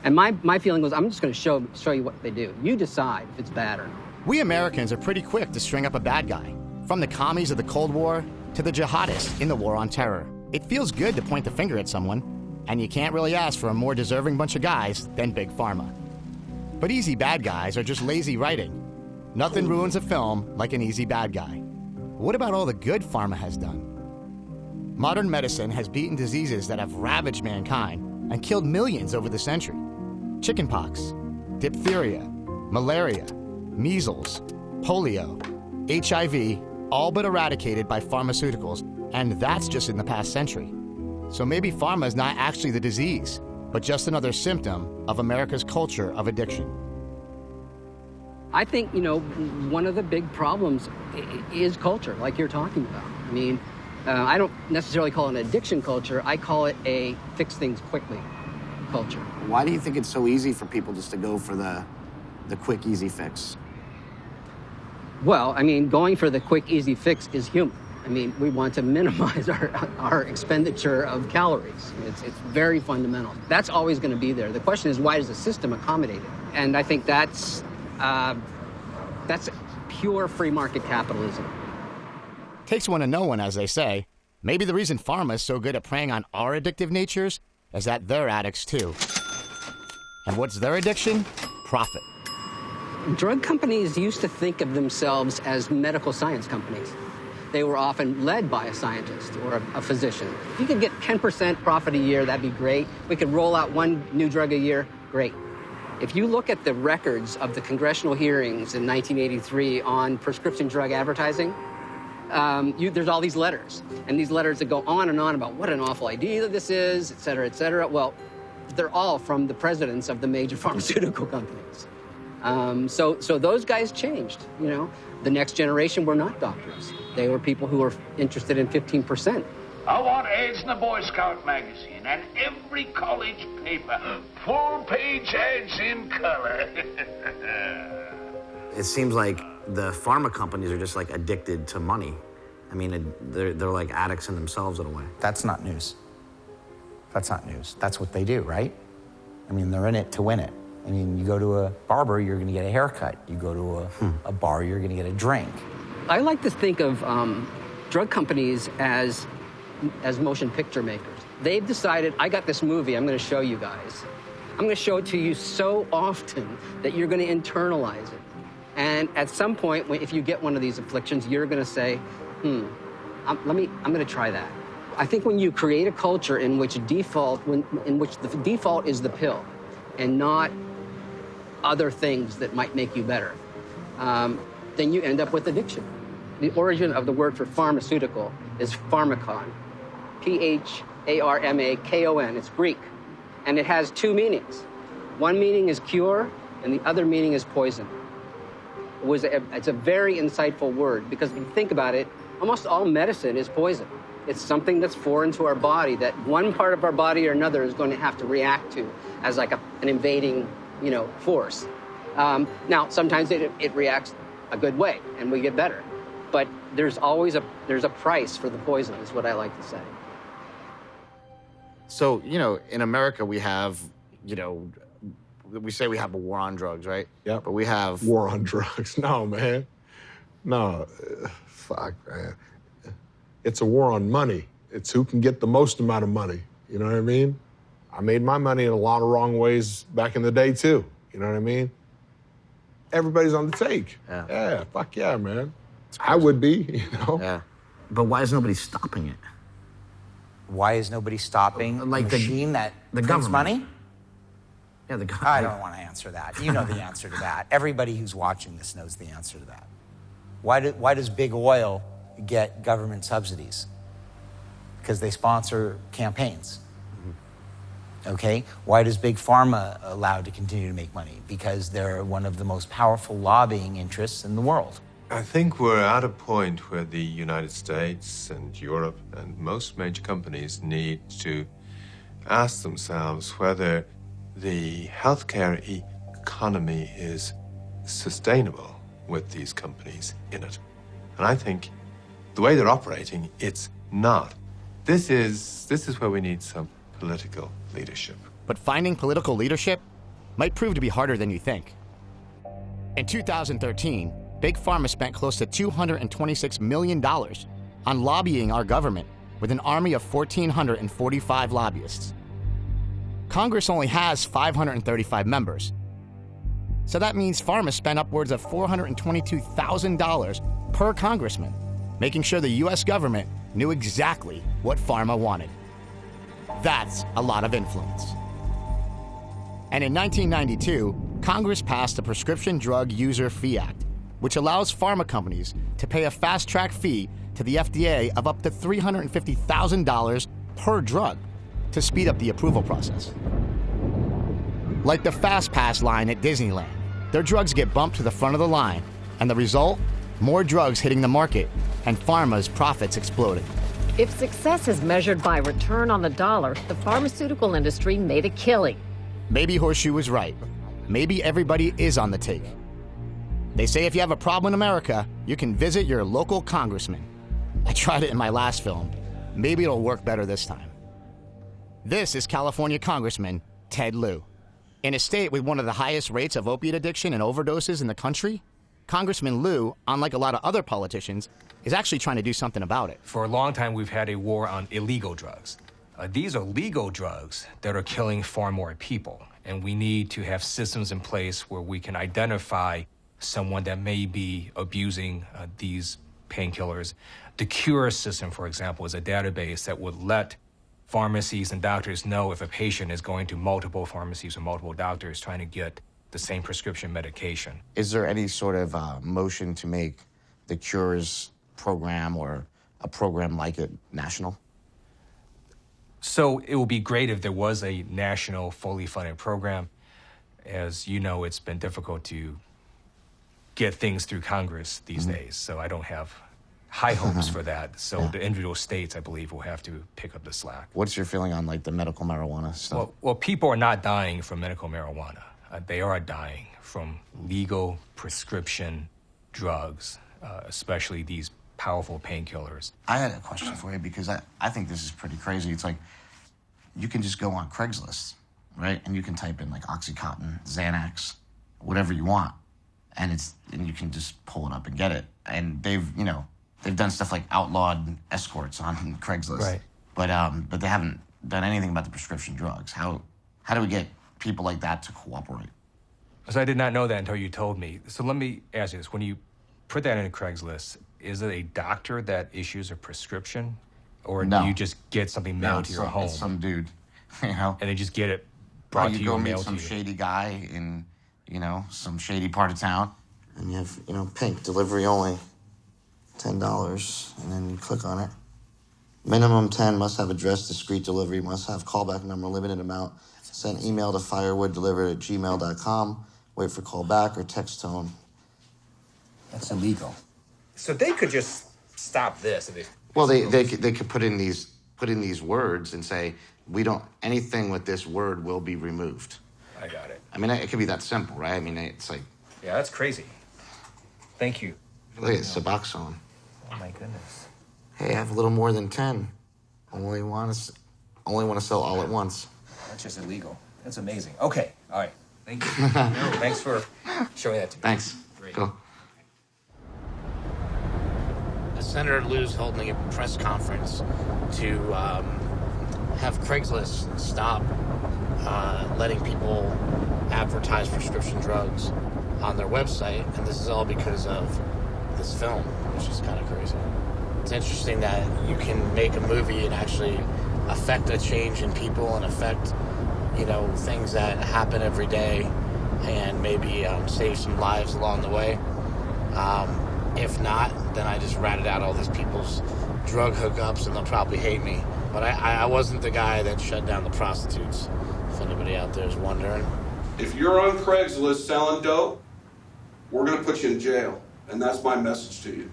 And my feeling was, I'm just going to show you what they do. You decide if it's bad or not. We Americans are pretty quick to string up a bad guy, from the commies of the Cold War to the jihadists in the War on Terror. It feels good to point the finger at someone, and you can't really ask for a more deserving bunch of guys than Big Pharma. But easy bad guys are just lazy writing. Nothing ruins a film like an easy bad guy. What about all the good pharma has done? Modern medicine has beaten diseases that have ravaged mankind and killed millions over the century. Chickenpox, diphtheria, malaria, measles, polio, HIV, all but eradicated by pharmaceuticals, and that's just in the past century. So maybe pharma is not actually the disease, but just another symptom of America's culture of addiction. I think, one of the big problems is culture, like you're talking about. I mean, I don't necessarily call it an addiction culture. I call it a fix things quickly culture. Why do you think it's so easy for people just to go for the quick, easy fix? Well, I mean, going for the quick, easy fix is human. I mean, we want to minimize our expenditure of calories. It's very fundamental. That's always going to be there. The question is, why does the system accommodate it? And I think that's pure free market capitalism. Takes one to know one, as they say. Maybe the reason pharma is so good at preying on our addictive natures is that they're addicts too. And what's their addiction? Profit. Drug companies used to think of themselves as medical science companies. They were often led by a scientist or a physician. If you could get 10% profit a year, that'd be great. We could roll out one new drug a year, great. If you look at the records of the congressional hearings in 1983 on prescription drug advertising, there's all these letters, and these letters that go on and on about what an awful idea this is, et cetera, et cetera. Well, they're all from the presidents of the major pharmaceutical companies. So those guys changed, The next generation were not doctors. They were people who were interested in 15%. I want ads in the Boy Scout magazine and every college paper. Full-page ads in color. It seems like the pharma companies are just addicted to money. I mean, they're like addicts in themselves in a way. That's not news. That's not news. That's what they do, right? I mean, they're in it to win it. I mean, you go to a barber, you're going to get a haircut. You go to a bar, you're going to get a drink. I like to think of drug companies as motion picture makers. They've decided, I got this movie I'm going to show you guys. I'm going to show it to you so often that you're going to internalize it. And at some point, if you get one of these afflictions, you're going to say, I'm going to try that. I think when you create a culture in which the default is the pill and not other things that might make you better, then you end up with addiction. The origin of the word for pharmaceutical is pharmakon, Pharmakon. It's Greek, and it has two meanings. One meaning is cure, and the other meaning is poison. It's a very insightful word, because if you think about it, almost all medicine is poison. It's something that's foreign to our body that one part of our body or another is going to have to react to as like an invading, force. Now, sometimes it reacts a good way, and we get better. But there's always a price for the poison, is what I like to say. So, in America, we have, we say we have a war on drugs, right? Yeah. But we have... War on drugs. No, man. No. Fuck, man. It's a war on money. It's who can get the most amount of money. You know what I mean? I made my money in a lot of wrong ways back in the day, too. You know what I mean? Everybody's on the take. Yeah, fuck yeah, man. I would be, Yeah. But why is nobody stopping it? Why is nobody stopping the machine that the prints government. money? Yeah, the government. I don't want to answer that. You know the answer to that. Everybody who's watching this knows the answer to that. Why does big oil get government subsidies? Because they sponsor campaigns. Okay? Why does big pharma allowed to continue to make money? Because they're one of the most powerful lobbying interests in the world. I think we're at a point where the United States and Europe and most major companies need to ask themselves whether the healthcare economy is sustainable with these companies in it. And I think the way they're operating, it's not. This is where we need some political leadership. But finding political leadership might prove to be harder than you think. In 2013, Big Pharma spent close to $226 million on lobbying our government with an army of 1,445 lobbyists. Congress only has 535 members. So that means pharma spent upwards of $422,000 per congressman, making sure the U.S. government knew exactly what pharma wanted. That's a lot of influence. And in 1992, Congress passed the Prescription Drug User Fee Act, which allows pharma companies to pay a fast-track fee to the FDA of up to $350,000 per drug to speed up the approval process. Like the Fast Pass line at Disneyland, their drugs get bumped to the front of the line, and the result? More drugs hitting the market, and pharma's profits exploding. If success is measured by return on the dollar, the pharmaceutical industry made a killing. Maybe Horseshoe was right. Maybe everybody is on the take. They say if you have a problem in America, you can visit your local congressman. I tried it in my last film. Maybe it'll work better this time. This is California Congressman Ted Lieu. In a state with one of the highest rates of opiate addiction and overdoses in the country, Congressman Lieu, unlike a lot of other politicians, is actually trying to do something about it. For a long time, we've had a war on illegal drugs. These are legal drugs that are killing far more people, and we need to have systems in place where we can identify someone that may be abusing these painkillers. The Cure system, for example, is a database that would let pharmacies and doctors know if a patient is going to multiple pharmacies or multiple doctors trying to get the same prescription medication. Is there any sort of motion to make the Cures program or a program like it national? So it would be great if there was a national, fully funded program. As you know, it's been difficult to get things through Congress these days, so I don't have high hopes for that. So the individual states, I believe, will have to pick up the slack. What's your feeling on like the medical marijuana stuff? Well, people are not dying from medical marijuana. They are dying from legal prescription drugs, especially these powerful painkillers. I had a question for you because I think this is pretty crazy. It's like you can just go on Craigslist, right? And you can type in like Oxycontin, Xanax, whatever you want. And you can just pull it up and get it. And they've done stuff like outlawed escorts on Craigslist. Right. But they haven't done anything about the prescription drugs. How do we get people like that to cooperate? So I did not know that until you told me. So let me ask you this. When you put that in Craigslist, is it a doctor that issues a prescription? Or do you just get something mailed to your home? It's some dude, And they just get it brought to you or mailed to you? You go meet some shady guy in, some shady part of town. And you have, pink, delivery only, $10. And then you click on it. Minimum 10, must have address, discreet delivery, must have callback number, limited amount. Send email to firewooddelivered@gmail.com. Wait for call back or text tone. That's illegal. So they could just stop this. Well, they could put in these words and say, anything with this word will be removed. I got it. I mean, it could be that simple, right? I mean, it's like... Yeah, that's crazy. Thank you. Look at Suboxone. Oh, my goodness. Hey, I have a little more than 10. Only want to sell all at once. That's just illegal. That's amazing. Okay, all right. Thank you. Thanks for showing that to me. Thanks. Great. Cool. Senator Lieu's holding a press conference to have Craigslist stop letting people advertise prescription drugs on their website, and this is all because of this film, which is kind of crazy. It's interesting that you can make a movie and actually affect a change in people and affect, you know, things that happen every day, and maybe save some lives along the way. If not, then I just ratted out all these people's drug hookups, and they'll probably hate me. But I wasn't the guy that shut down the prostitutes, if anybody out there is wondering. If you're on Craigslist selling dope, we're going to put you in jail. And that's my message to you.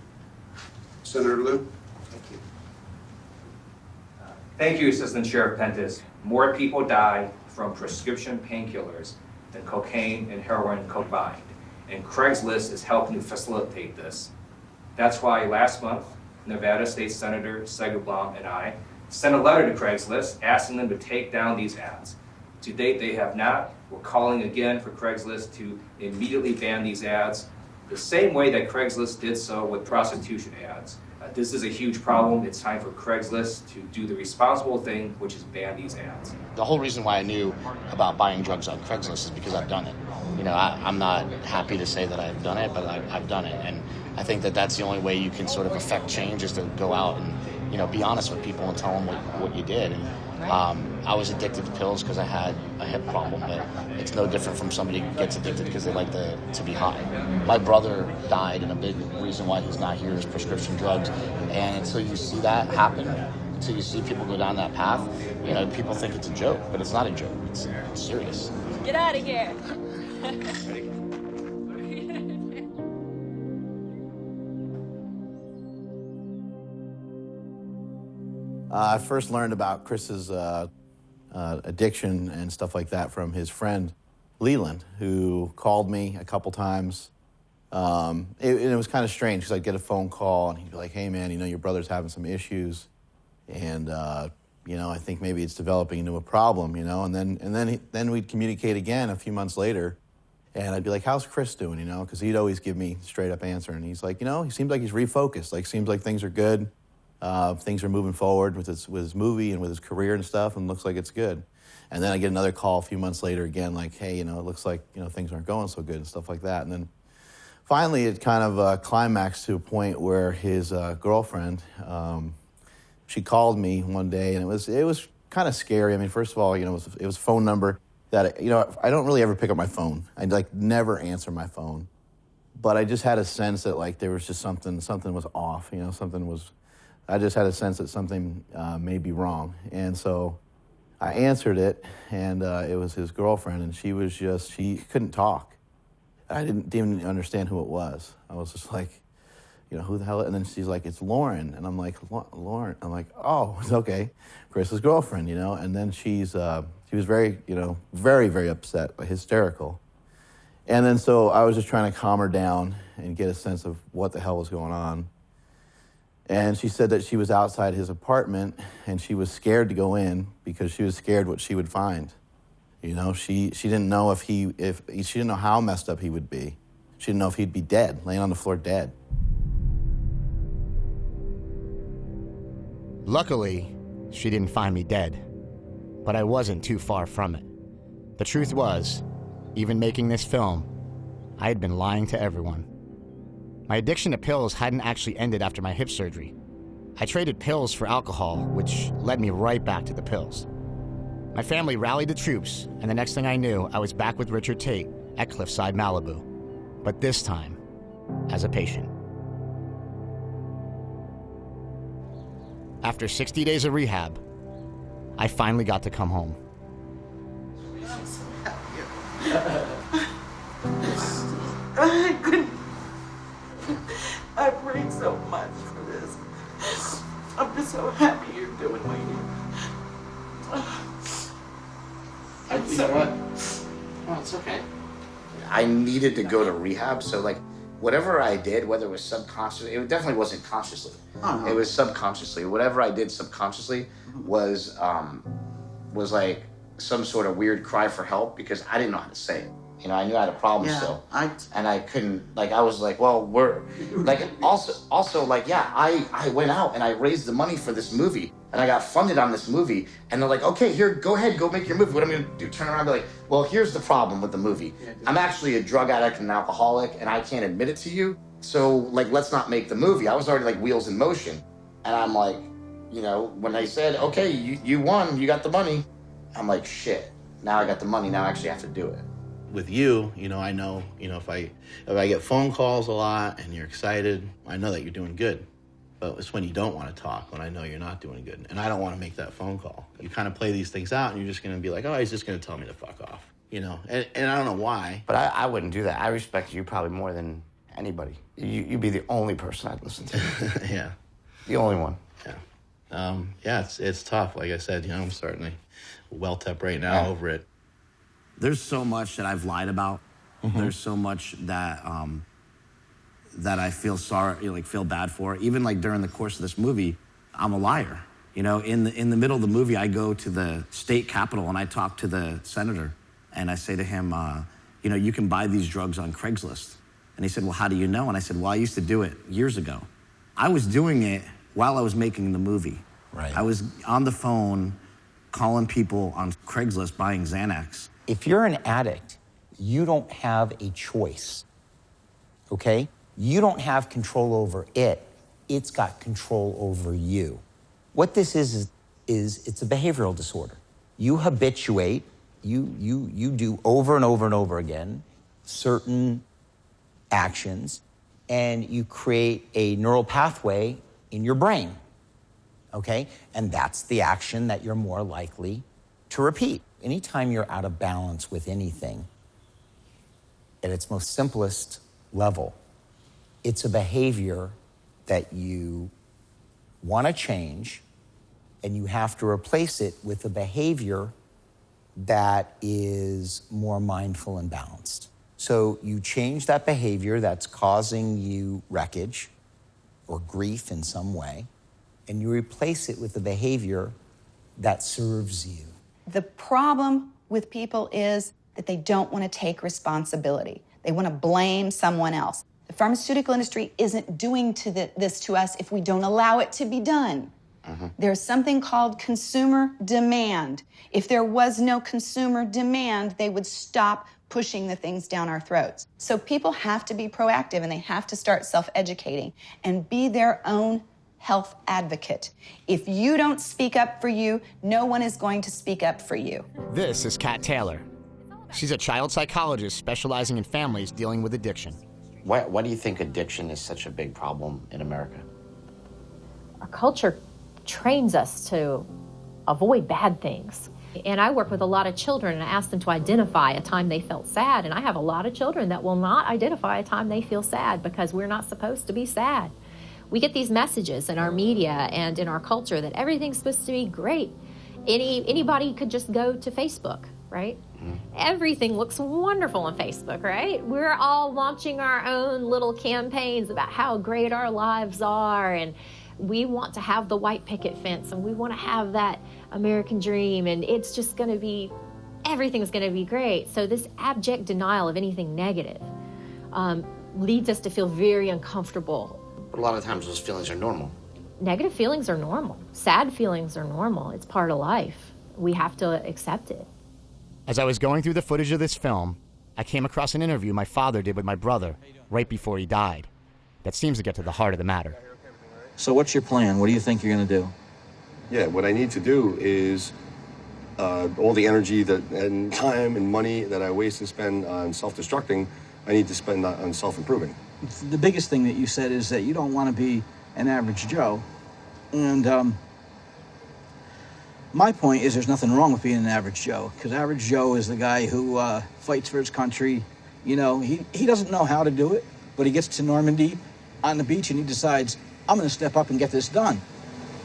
Senator Lou? Thank you. Thank you, Assistant Sheriff Pentis. More people die from prescription painkillers than cocaine and heroin combined. And Craigslist is helping to facilitate this. That's why last month, Nevada State Senator Segerblom and I sent a letter to Craigslist asking them to take down these ads. To date, they have not. We're calling again for Craigslist to immediately ban these ads, the same way that Craigslist did so with prostitution ads. This is a huge problem. It's time for Craigslist to do the responsible thing, which is ban these ads. The whole reason why I knew about buying drugs on Craigslist is because I've done it. You know, I'm not happy to say that I've done it, but I've done it. And I think that that's the only way you can sort of affect change, is to go out and, you know, be honest with people and tell them what you did. And I was addicted to pills because I had a hip problem, but it's no different from somebody who gets addicted because they like to be high. My brother died, and a big reason why he's not here is prescription drugs. And until you see that happen, until you see people go down that path, you know, people think it's a joke, but it's not a joke. It's serious. Get out of here. I first learned about Chris's addiction and stuff like that from his friend Leland, who called me a couple times. It was kind of strange because I'd get a phone call and he'd be like, "Hey man, you know, your brother's having some issues, and you know, I think maybe it's developing into a problem, you know." And then we'd communicate again a few months later, and I'd be like, "How's Chris doing?" You know, because he'd always give me straight up answer, and he's like, "You know, he seems like he's refocused. Like, seems like things are good. Things are moving forward with his movie and with his career and stuff, and looks like it's good." And then I get another call a few months later again, like, "Hey, you know, it looks like, you know, things aren't going so good," and stuff like that. And then finally it kind of climaxed to a point where his girlfriend, she called me one day, and it was kind of scary. I mean, first of all, you know, it was a phone number that, you know, I don't really ever pick up my phone. I like never answer my phone, but I just had a sense that like there was just something was off. You know, I just had a sense that something may be wrong. And so I answered it, and it was his girlfriend, and she couldn't talk. I didn't even understand who it was. I was just like, you know, who the hell? And then she's like, "It's Lauren." And I'm like, "Lauren?" I'm like, "Oh, it's okay. Chris's girlfriend," you know? And then she was very, you know, very, very upset, hysterical. And then so I was just trying to calm her down and get a sense of what the hell was going on. And she said that she was outside his apartment, and she was scared to go in because she was scared what she would find. You know, she didn't know she didn't know how messed up he would be. She didn't know if he'd be dead, laying on the floor dead. Luckily, she didn't find me dead, but I wasn't too far from it. The truth was, even making this film, I had been lying to everyone. My addiction to pills hadn't actually ended after my hip surgery. I traded pills for alcohol, which led me right back to the pills. My family rallied the troops, and the next thing I knew, I was back with Richard Tate at Cliffside, Malibu. But this time, as a patient. After 60 days of rehab, I finally got to come home. I prayed so much for this. I'm just so happy you're doing what you You know what? Oh, it's okay. I needed to go to rehab, so like whatever I did, whether it was subconsciously, it definitely wasn't consciously. It was subconsciously. Whatever I did subconsciously was like some sort of weird cry for help because I didn't know how to say it. You know, I knew I had a problem still, and I couldn't. Like, I was like, well, we're like also like, yeah, I went out and I raised the money for this movie, and I got funded on this movie, and they're like, okay, here, go ahead, go make your movie. What am I gonna do? Turn around and be like, well, here's the problem with the movie. I'm actually a drug addict and an alcoholic, and I can't admit it to you. So like, let's not make the movie. I was already like wheels in motion, and I'm like, You know, when they said, okay, you won, you got the money, I'm like, shit, now I got the money, now I actually have to do it. With you, you know, I know, you know, if I get phone calls a lot and you're excited, I know that you're doing good. But it's when you don't want to talk, when I know you're not doing good. And I don't want to make that phone call. You kind of play these things out and you're just going to be like, oh, he's just going to tell me to fuck off, you know? And I don't know why. But I wouldn't do that. I respect you probably more than anybody. You'd be the only person I'd listen to. Yeah. The only one. Yeah. Yeah, it's tough. Like I said, you know, I'm starting to welt up right now over it. There's so much that I've lied about. Mm-hmm. There's so much that that I feel sorry, you know, like feel bad for. Even like during the course of this movie, I'm a liar. You know, in the middle of the movie, I go to the state capitol and I talk to the senator, and I say to him, you know, you can buy these drugs on Craigslist. And he said, well, how do you know? And I said, well, I used to do it years ago. I was doing it while I was making the movie. Right. I was on the phone calling people on Craigslist buying Xanax. If you're an addict, you don't have a choice, okay? You don't have control over it. It's got control over you. What this is it's a behavioral disorder. You habituate, you do over and over and over again certain actions, and you create a neural pathway in your brain, okay? And that's the action that you're more likely to repeat. Anytime you're out of balance with anything, at its most simplest level, it's a behavior that you want to change, and you have to replace it with a behavior that is more mindful and balanced. So you change that behavior that's causing you wreckage or grief in some way, and you replace it with a behavior that serves you. The problem with people is that they don't want to take responsibility. They want to blame someone else. The pharmaceutical industry isn't doing this to us if we don't allow it to be done. There's something called consumer demand. If there was no consumer demand, they would stop pushing the things down our throats. So people have to be proactive, and they have to start self-educating and be their own health advocate. If you don't speak up for you, no one is going to speak up for you. This is Kat Taylor. She's a child psychologist specializing in families dealing with addiction. Why do you think addiction is such a big problem in America? Our culture trains us to avoid bad things. And I work with a lot of children, and I ask them to identify a time they felt sad. And I have a lot of children that will not identify a time they feel sad because we're not supposed to be sad. We get these messages in our media and in our culture that everything's supposed to be great. Anybody could just go to Facebook, right? Everything looks wonderful on Facebook, right? We're all launching our own little campaigns about how great our lives are, and we want to have the white picket fence, and we want to have that American dream, and it's just going to be, everything's going to be great. So this abject denial of anything negative leads us to feel very uncomfortable. But a lot of times those feelings are normal. Negative feelings are normal. Sad feelings are normal. It's part of life. We have to accept it. As I was going through the footage of this film, I came across an interview my father did with my brother right before he died. That seems to get to the heart of the matter. So what's your plan? What do you think you're going to do? Yeah, what I need to do is all the energy and time and money that I waste and spend on self-destructing, I need to spend on self-improving. The biggest thing that you said is that you don't want to be an average Joe. And my point is there's nothing wrong with being an average Joe, because average Joe is the guy who fights for his country. You know, he doesn't know how to do it, but he gets to Normandy on the beach and he decides, I'm going to step up and get this done.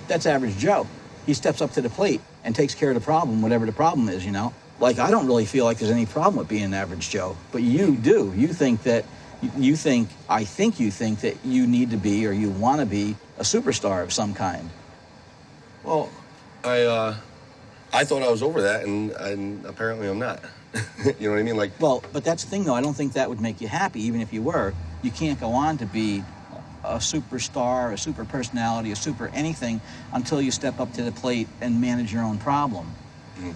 That's average Joe. He steps up to the plate and takes care of the problem, whatever the problem is, you know? Like, I don't really feel like there's any problem with being an average Joe, but you do. You think that, I think you think that you need to be, or you want to be, a superstar of some kind. Well, I thought I was over that, and apparently I'm not. You know what I mean? Like, well, but that's the thing, though. I don't think that would make you happy, even if you were. You can't go on to be a superstar, a super personality, a super anything until you step up to the plate and manage your own problem.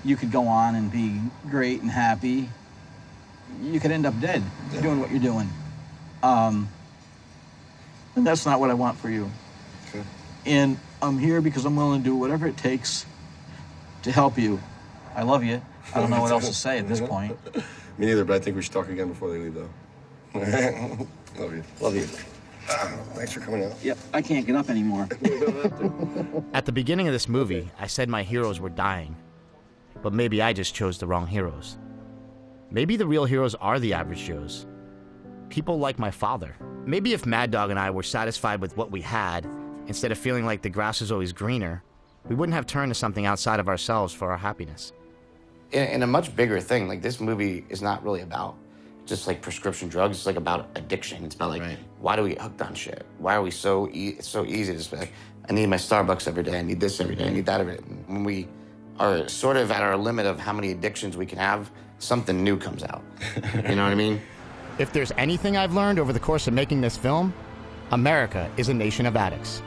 You could go on and be great and happy. You could end up dead doing what you're doing. And that's not what I want for you. Okay. And I'm here because I'm willing to do whatever it takes to help you. I love you. I don't know what else to say at this point. Me neither, but I think we should talk again before they leave, though. Love you. Love you. Thanks for coming out. Yep, I can't get up anymore. At the beginning of this movie, I said my heroes were dying. But maybe I just chose the wrong heroes. Maybe the real heroes are the average Joes. People like my father. Maybe if Mad Dog and I were satisfied with what we had, instead of feeling like the grass is always greener, we wouldn't have turned to something outside of ourselves for our happiness. In a much bigger thing, like this movie is not really about just like prescription drugs. It's like about addiction. It's about like, why do we get hooked on shit? Why are we so it's so easy to just be like, I need my Starbucks every day. I need this every day. I need that every day. When we are sort of at our limit of how many addictions we can have, something new comes out. You know what I mean? If there's anything I've learned over the course of making this film, America is a nation of addicts.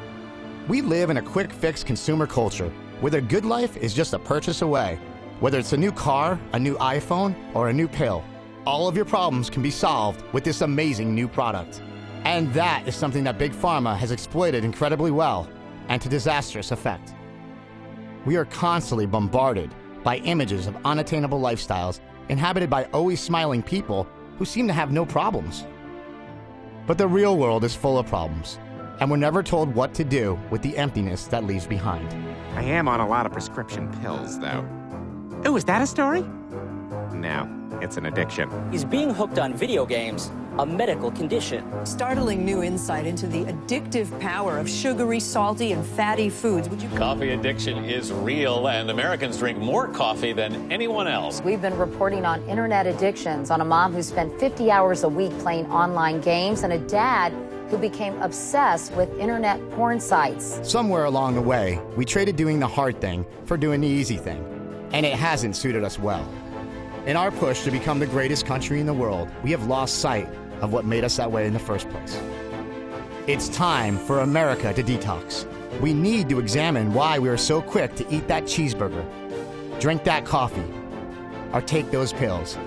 We live in a quick-fix consumer culture where the good life is just a purchase away. Whether it's a new car, a new iPhone, or a new pill, all of your problems can be solved with this amazing new product. And that is something that Big Pharma has exploited incredibly well, and to disastrous effect. We are constantly bombarded by images of unattainable lifestyles inhabited by always smiling people who seem to have no problems. But the real world is full of problems, and we're never told what to do with the emptiness that leaves behind. I am on a lot of prescription pills, though. Oh, is that a story? No, it's an addiction. Is being hooked on video games a medical condition? Startling new insight into the addictive power of sugary, salty, and fatty foods. Coffee addiction is real, and Americans drink more coffee than anyone else. We've been reporting on internet addictions, on a mom who spent 50 hours a week playing online games, and a dad who became obsessed with internet porn sites. Somewhere along the way, we traded doing the hard thing for doing the easy thing, and it hasn't suited us well. In our push to become the greatest country in the world, we have lost sight of what made us that way in the first place. It's time for America to detox. We need to examine why we are so quick to eat that cheeseburger, drink that coffee, or take those pills.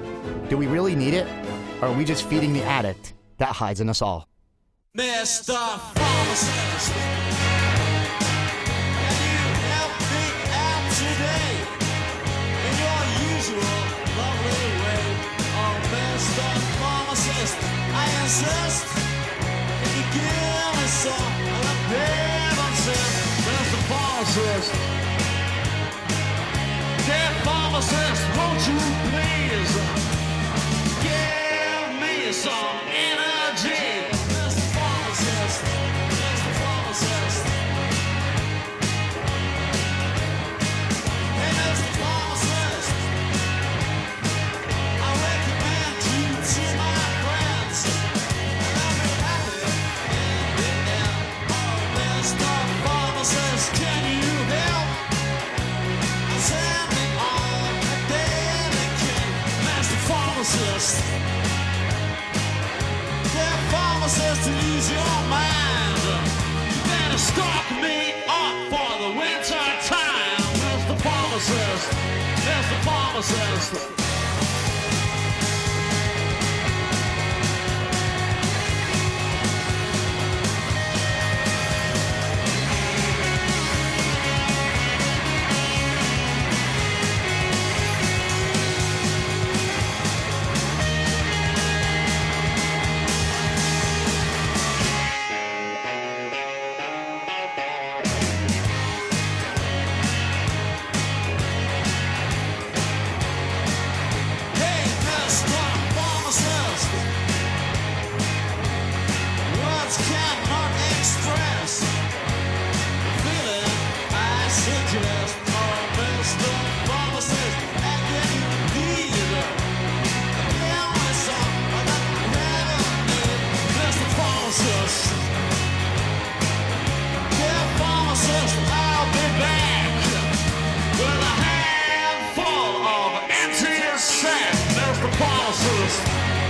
Do we really need it, or are we just feeding the addict that hides in us all? Mr. Pharmacist, can you help me out today in your usual lovely way? Oh, Mr. Pharmacist, I insist, can you give me some of the Pepsi? Mr. Pharmacist, dear Pharmacist, won't you please give me some energy? To ease your mind, you better stock me up for the winter time. Mr. Pharmacist, Mr. Pharmacist.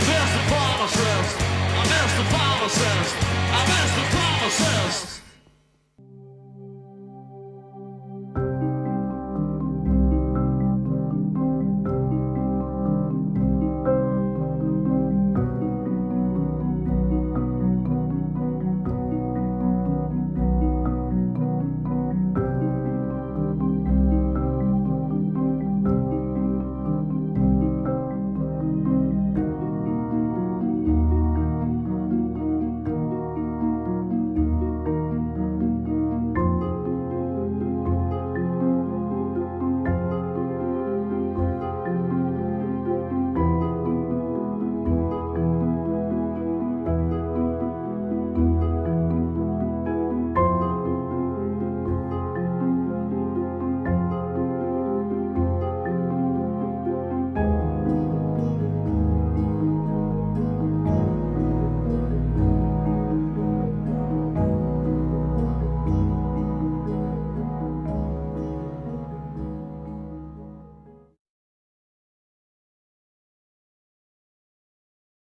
Mr. Pharmacist, Mr. Pharmacist.